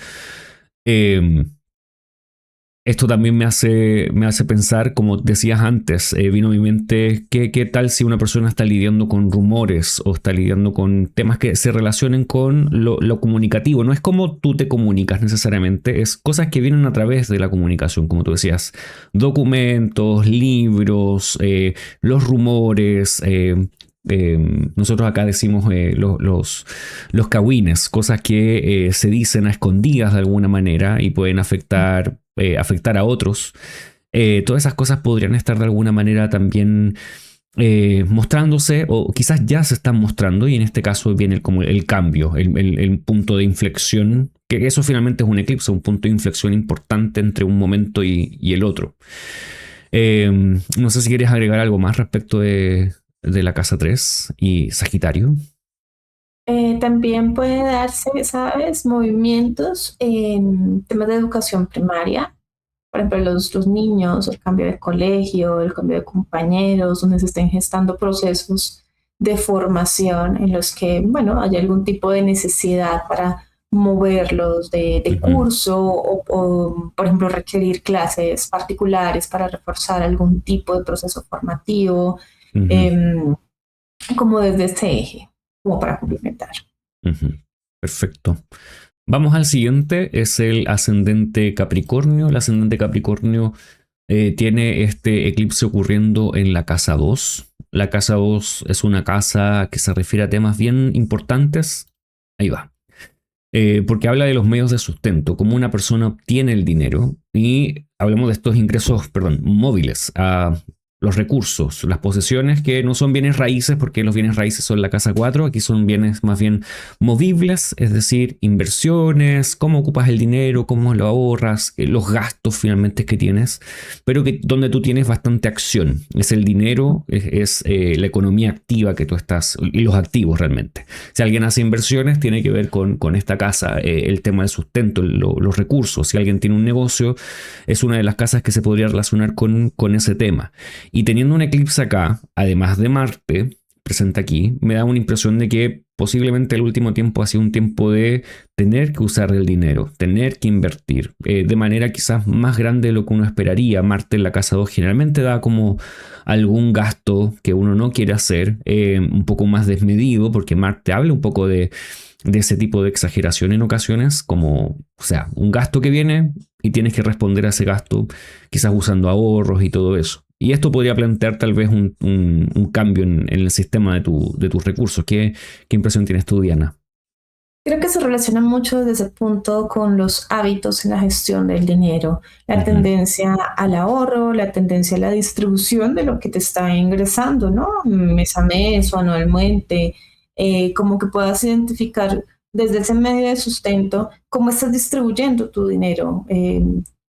Esto también me hace pensar, como decías antes, vino a mi mente, ¿qué tal si una persona está lidiando con rumores o está lidiando con temas que se relacionen con lo comunicativo? No es como tú te comunicas necesariamente, es cosas que vienen a través de la comunicación, como tú decías, documentos, libros, los rumores. Nosotros acá decimos los cagüines, cosas que se dicen a escondidas de alguna manera y pueden afectar a otros. Todas esas cosas podrían estar de alguna manera también mostrándose o quizás ya se están mostrando, y en este caso viene como el cambio, el punto de inflexión, que eso finalmente es un eclipse, un punto de inflexión importante entre un momento y el otro. No sé si quieres agregar algo más respecto de la casa 3 y Sagitario. También puede darse, ¿sabes?, movimientos en temas de educación primaria. Por ejemplo, los niños, el cambio de colegio, el cambio de compañeros, donde se estén gestando procesos de formación en los que, bueno, hay algún tipo de necesidad para moverlos de curso o, por ejemplo, requerir clases particulares para reforzar algún tipo de proceso formativo, Ujú. como desde ese eje, como para complementar. Ujú. Perfecto. Vamos al siguiente, es el ascendente Capricornio. El ascendente Capricornio tiene este eclipse ocurriendo en la casa 2. La casa 2 es una casa que se refiere a temas bien importantes. Ahí va. Porque habla de los medios de sustento, cómo una persona obtiene el dinero y hablamos de estos ingresos, perdón, móviles, a los recursos, las posesiones que no son bienes raíces, porque los bienes raíces son la casa 4, aquí son bienes más bien movibles, es decir, inversiones, cómo ocupas el dinero, cómo lo ahorras, los gastos finalmente que tienes, pero que donde tú tienes bastante acción, es el dinero, la economía activa que tú estás, y los activos realmente. Si alguien hace inversiones, tiene que ver con esta casa, el tema del sustento, los recursos. Si alguien tiene un negocio, es una de las casas que se podría relacionar con ese tema. Y teniendo un eclipse acá, además de Marte, presente aquí, me da una impresión de que posiblemente el último tiempo ha sido un tiempo de tener que usar el dinero, tener que invertir, de manera quizás más grande de lo que uno esperaría. Marte en la casa 2 generalmente da como algún gasto que uno no quiere hacer, un poco más desmedido, porque Marte habla un poco de ese tipo de exageración en ocasiones, como, o sea, un gasto que viene y tienes que responder a ese gasto, quizás usando ahorros y todo eso. Y esto podría plantear tal vez un cambio en el sistema de tus recursos. ¿Qué impresión tienes tú, Diana? Creo que se relaciona mucho desde ese punto con los hábitos en la gestión del dinero, la Ujú, tendencia al ahorro, la tendencia a la distribución de lo que te está ingresando, ¿no? Mes a mes o anualmente, como que puedas identificar desde ese medio de sustento cómo estás distribuyendo tu dinero.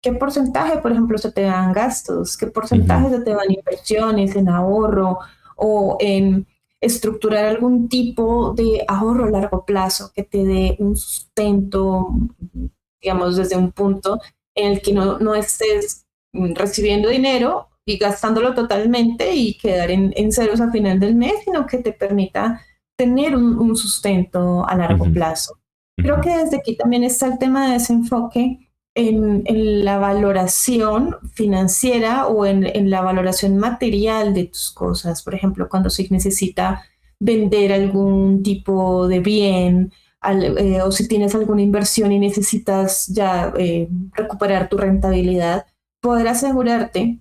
¿Qué porcentaje, por ejemplo, se te dan gastos? ¿Qué porcentaje ujú, se te van inversiones en ahorro o en estructurar algún tipo de ahorro a largo plazo que te dé un sustento, digamos, desde un punto en el que no estés recibiendo dinero y gastándolo totalmente y quedar en ceros a final del mes, sino que te permita tener un sustento a largo ujú, plazo. Creo ujú, que desde aquí también está el tema de desenfoque en la valoración financiera o en la valoración material de tus cosas. Por ejemplo, cuando se necesita vender algún tipo de bien o si tienes alguna inversión y necesitas ya recuperar tu rentabilidad, poder asegurarte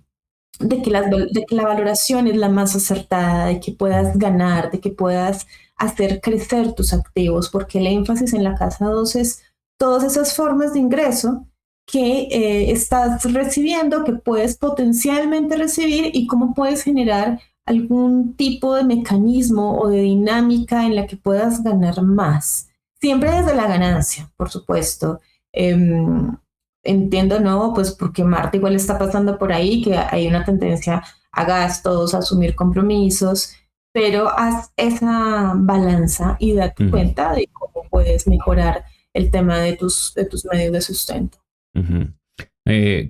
de que la valoración es la más acertada, de que puedas ganar, de que puedas hacer crecer tus activos, porque el énfasis en la casa 2 es todas esas formas de ingreso que estás recibiendo, que puedes potencialmente recibir y cómo puedes generar algún tipo de mecanismo o de dinámica en la que puedas ganar más. Siempre desde la ganancia, por supuesto. Em, Entiendo, ¿no? Pues porque Marte igual está pasando por ahí, que hay una tendencia a gastos, a asumir compromisos, pero haz esa balanza y date ujú, cuenta de cómo puedes mejorar el tema de tus medios de sustento. ujú.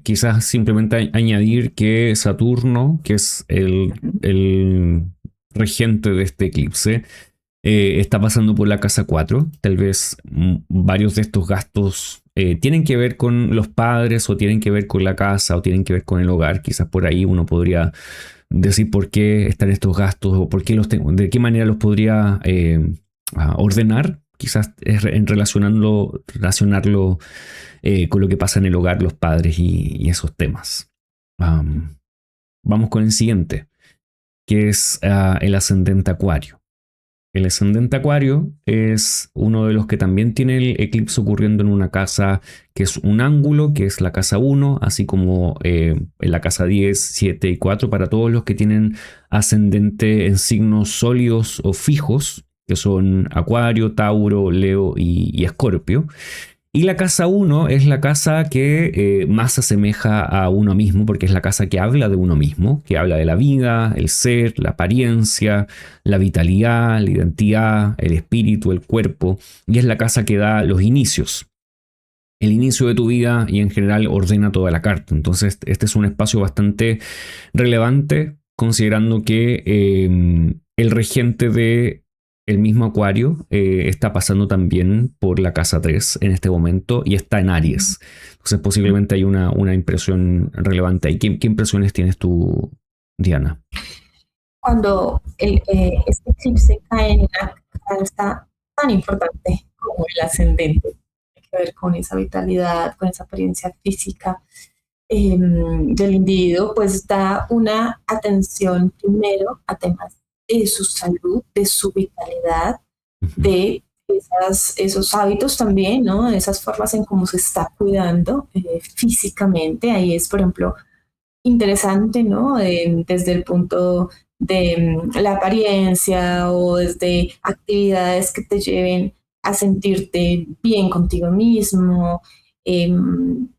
Quizás simplemente añadir que Saturno, que es el regente de este eclipse, está pasando por la casa 4. Tal vez varios de estos gastos tienen que ver con los padres o tienen que ver con la casa o tienen que ver con el hogar. Quizás por ahí uno podría decir por qué están estos gastos o por qué los tengo, de qué manera los podría ordenar. Quizás es en relacionarlo con lo que pasa en el hogar, los padres y esos temas. Um, Vamos con el siguiente, que es el ascendente Acuario. El ascendente Acuario es uno de los que también tiene el eclipse ocurriendo en una casa que es un ángulo, que es la casa 1, así como en la casa 10, 7 y 4 para todos los que tienen ascendente en signos sólidos o fijos, que son Acuario, Tauro, Leo y Escorpio. Y la casa uno es la casa que más se asemeja a uno mismo, porque es la casa que habla de uno mismo, que habla de la vida, el ser, la apariencia, la vitalidad, la identidad, el espíritu, el cuerpo, y es la casa que da los inicios. El inicio de tu vida y en general ordena toda la carta. Entonces, este es un espacio bastante relevante, considerando que el regente de el mismo Acuario está pasando también por la casa 3 en este momento y está en Aries. Entonces posiblemente hay una impresión relevante ahí. ¿Qué impresiones tienes tú, Diana? Cuando este eclipse cae en una casa tan importante como el ascendente, tiene que ver con esa vitalidad, con esa apariencia física del individuo, pues da una atención primero a temas de su salud, de su vitalidad, Ujú, de esos hábitos también, ¿no? De esas formas en cómo se está cuidando físicamente. Ahí es, por ejemplo, interesante, ¿no? Desde el punto de la apariencia o desde actividades que te lleven a sentirte bien contigo mismo, em,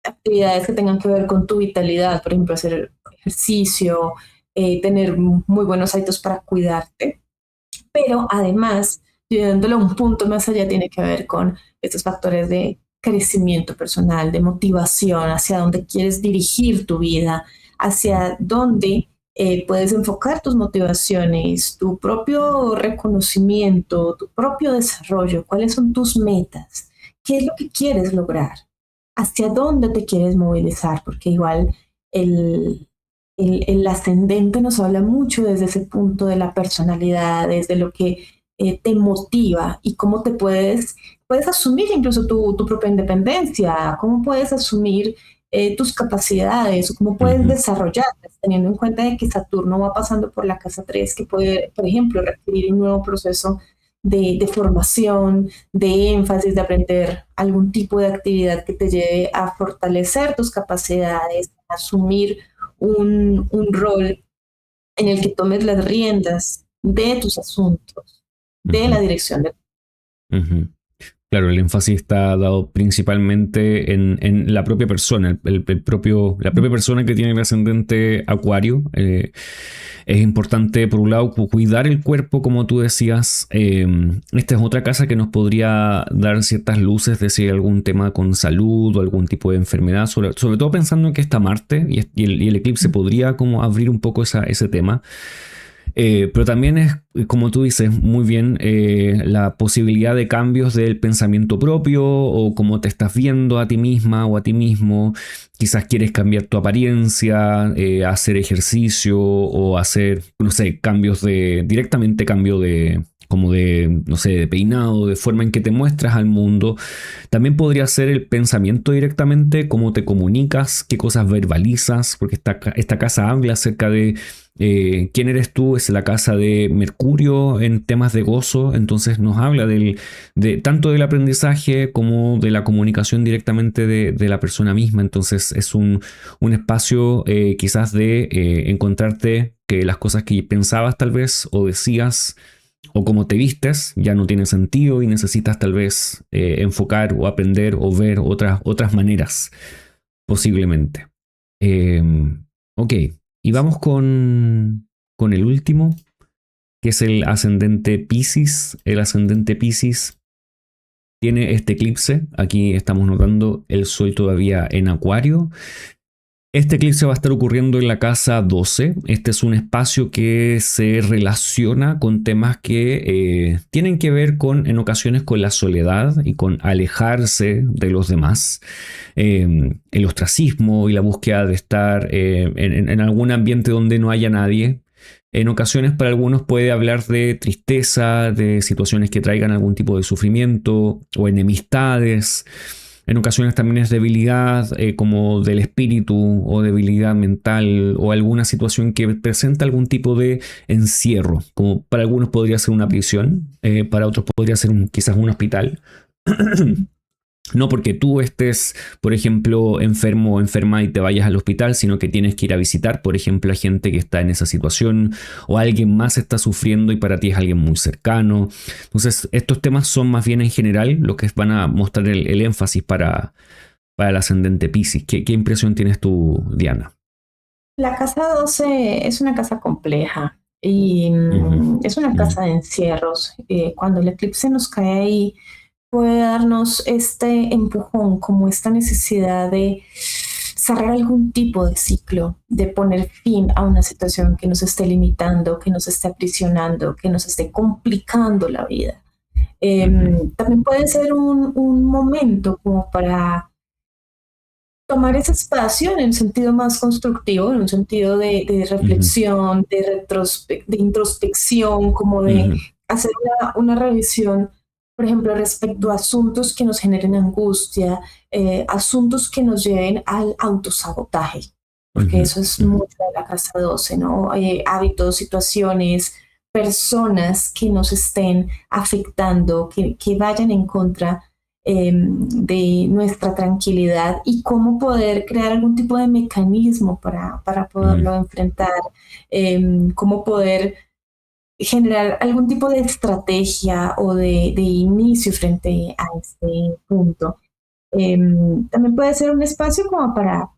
actividades que tengan que ver con tu vitalidad, por ejemplo, hacer ejercicio, tener muy buenos hábitos para cuidarte, pero además, llevándolo a un punto más allá, tiene que ver con estos factores de crecimiento personal, de motivación, hacia dónde quieres dirigir tu vida, hacia dónde puedes enfocar tus motivaciones, tu propio reconocimiento, tu propio desarrollo, cuáles son tus metas, qué es lo que quieres lograr, hacia dónde te quieres movilizar, porque igual el, el ascendente nos habla mucho desde ese punto de la personalidad, desde lo que te motiva y cómo puedes asumir incluso tu propia independencia, cómo puedes asumir tus capacidades, o cómo puedes ujú, desarrollarlas, teniendo en cuenta de que Saturno va pasando por la casa 3 que puede, por ejemplo, requerir un nuevo proceso de formación, de énfasis, de aprender algún tipo de actividad que te lleve a fortalecer tus capacidades, a asumir un rol en el que tomes las riendas de tus asuntos, de la ujú, dirección de... ujú. Claro, el énfasis está dado principalmente en la propia persona, la propia persona que tiene el ascendente Acuario. Es importante, por un lado, cuidar el cuerpo, como tú decías. Esta es otra casa que nos podría dar ciertas luces de si hay algún tema con salud o algún tipo de enfermedad, sobre todo pensando en que está Marte y el eclipse podría como abrir un poco ese tema. Pero también es, como tú dices muy bien, la posibilidad de cambios del pensamiento propio o cómo te estás viendo a ti misma o a ti mismo. Quizás quieres cambiar tu apariencia, hacer ejercicio o hacer, no sé, directamente cambio como de, no sé, de peinado, de forma en que te muestras al mundo. También podría ser el pensamiento directamente, cómo te comunicas, qué cosas verbalizas, porque esta casa habla acerca de quién eres tú, es la casa de Mercurio en temas de gozo, entonces nos habla tanto del aprendizaje como de la comunicación directamente de la persona misma, entonces es un espacio quizás de encontrarte que las cosas que pensabas tal vez o decías o como te vistes ya no tiene sentido y necesitas tal vez enfocar o aprender o ver otras maneras posiblemente. Eh, ok, y vamos con el último, que es el ascendente Piscis. El ascendente Piscis tiene este eclipse. Aquí estamos notando el sol todavía en Acuario. Este eclipse va a estar ocurriendo en la casa 12. Este es un espacio que se relaciona con temas que tienen que ver en ocasiones con la soledad y con alejarse de los demás. El ostracismo y la búsqueda de estar en algún ambiente donde no haya nadie. En ocasiones para algunos puede hablar de tristeza, de situaciones que traigan algún tipo de sufrimiento o enemistades. En ocasiones también es debilidad como del espíritu o debilidad mental o alguna situación que presenta algún tipo de encierro, como para algunos podría ser una prisión, para otros podría ser quizás un hospital. No porque tú estés, por ejemplo, enfermo o enferma y te vayas al hospital, sino que tienes que ir a visitar, por ejemplo, a gente que está en esa situación o alguien más está sufriendo y para ti es alguien muy cercano. Entonces, estos temas son más bien en general los que van a mostrar el énfasis para el ascendente Piscis. ¿Qué impresión tienes tú, Diana? La casa 12 es una casa compleja y Ujú, es una ujú, casa de encierros. Cuando el eclipse nos cae ahí, puede darnos este empujón, como esta necesidad de cerrar algún tipo de ciclo, de poner fin a una situación que nos esté limitando, que nos esté aprisionando, que nos esté complicando la vida. También puede ser un momento como para tomar ese espacio en el sentido más constructivo, en un sentido de reflexión, de introspección, como de hacer una revisión, por ejemplo, respecto a asuntos que nos generen angustia, asuntos que nos lleven al autosabotaje, porque eso es mucho de la casa 12, ¿no? Hábitos, situaciones, personas que nos estén afectando, que vayan en contra de nuestra tranquilidad, y cómo poder crear algún tipo de mecanismo para poderlo enfrentar, cómo poder generar algún tipo de estrategia o de inicio frente a este punto. También puede ser un espacio como para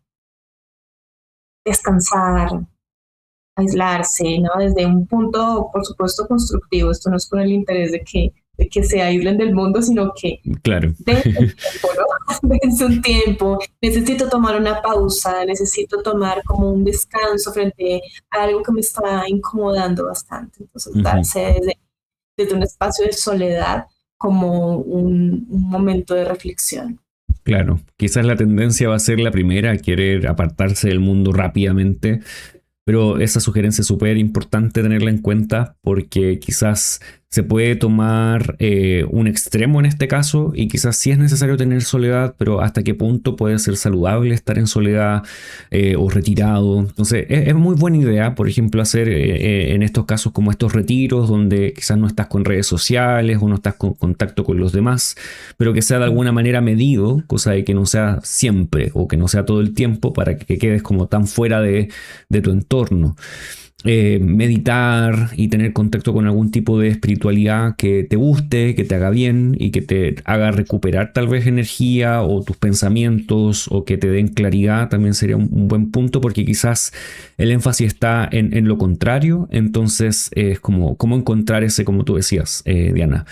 descansar, aislarse, ¿no? Desde un punto, por supuesto, constructivo. Esto no es con el interés de que se aíslen del mundo, sino que Claro. dense un tiempo, ¿no? Dense un tiempo. Necesito tomar una pausa, necesito tomar como un descanso frente a algo que me está incomodando bastante. Entonces, darse desde un espacio de soledad como un momento de reflexión. Claro, quizás la tendencia va a ser la primera, a querer apartarse del mundo rápidamente, pero esa sugerencia es súper importante tenerla en cuenta, porque quizás se puede tomar un extremo en este caso, y quizás sí es necesario tener soledad, pero hasta qué punto puede ser saludable estar en soledad o retirado. Entonces es muy buena idea, por ejemplo, hacer en estos casos como estos retiros donde quizás no estás con redes sociales o no estás con contacto con los demás, pero que sea de alguna manera medido, cosa de que no sea siempre o que no sea todo el tiempo, para que quedes como tan fuera de tu entorno. Meditar y tener contacto con algún tipo de espiritualidad que te guste, que te haga bien y que te haga recuperar tal vez energía o tus pensamientos, o que te den claridad, también sería un buen punto, porque quizás el énfasis está en lo contrario. Entonces es como encontrar ese, como tú decías, Diana,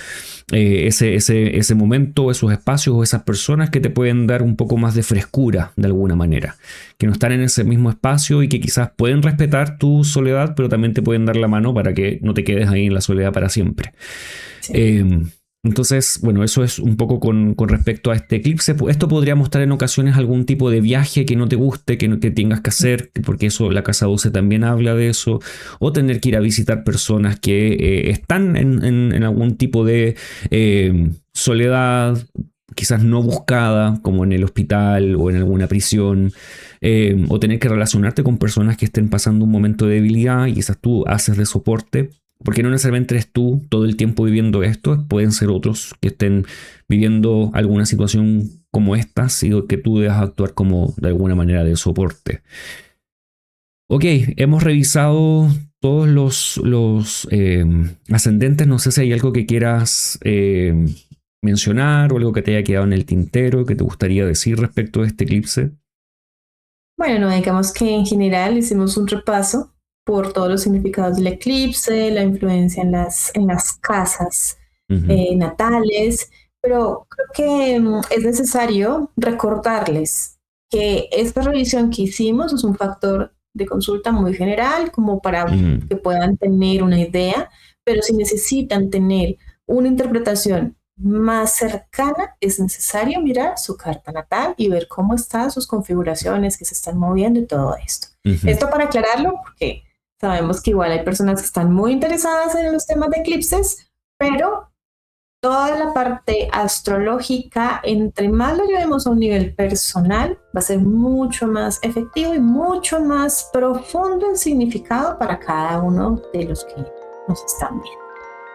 ese momento, esos espacios o esas personas que te pueden dar un poco más de frescura de alguna manera, que no están en ese mismo espacio y que quizás pueden respetar tu soledad, pero también te pueden dar la mano para que no te quedes ahí en la soledad para siempre. Sí. Entonces, bueno, eso es un poco con respecto a este eclipse. Esto podría mostrar en ocasiones algún tipo de viaje que no te guste, que tengas que hacer, porque eso, la casa 12 también habla de eso, o tener que ir a visitar personas que están en algún tipo de soledad, quizás no buscada, como en el hospital o en alguna prisión, o tener que relacionarte con personas que estén pasando un momento de debilidad y quizás tú haces de soporte, porque no necesariamente eres tú todo el tiempo viviendo esto, pueden ser otros que estén viviendo alguna situación como esta, y que tú debas actuar como de alguna manera de soporte. Ok, hemos revisado todos los ascendentes. No sé si hay algo que quieras mencionar o algo que te haya quedado en el tintero que te gustaría decir respecto a este eclipse. Bueno, digamos que en general hicimos un repaso por todos los significados del eclipse, la influencia en las casas natales, pero creo que es necesario recordarles que esta revisión que hicimos es un factor de consulta muy general, como para que puedan tener una idea, pero si necesitan tener una interpretación más cercana, es necesario mirar su carta natal y ver cómo están sus configuraciones que se están moviendo y todo esto. Esto para aclararlo, porque sabemos que igual hay personas que están muy interesadas en los temas de eclipses, pero toda la parte astrológica, entre más lo llevemos a un nivel personal, va a ser mucho más efectivo y mucho más profundo el significado para cada uno de los que nos están viendo.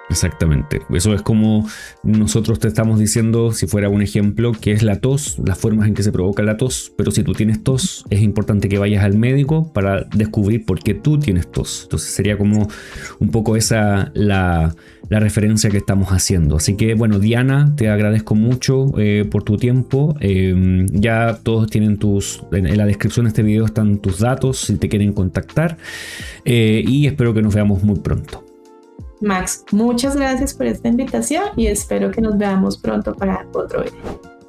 Exactamente, eso es como nosotros te estamos diciendo, si fuera un ejemplo, que es la tos, las formas en que se provoca la tos, pero si tú tienes tos, es importante que vayas al médico para descubrir por qué tú tienes tos. Entonces sería como un poco esa la referencia que estamos haciendo. Así que bueno, Diana, te agradezco mucho por tu tiempo. Ya todos tienen en la descripción de este video están tus datos si te quieren contactar, y espero que nos veamos muy pronto. Max, muchas gracias por esta invitación y espero que nos veamos pronto para otro video.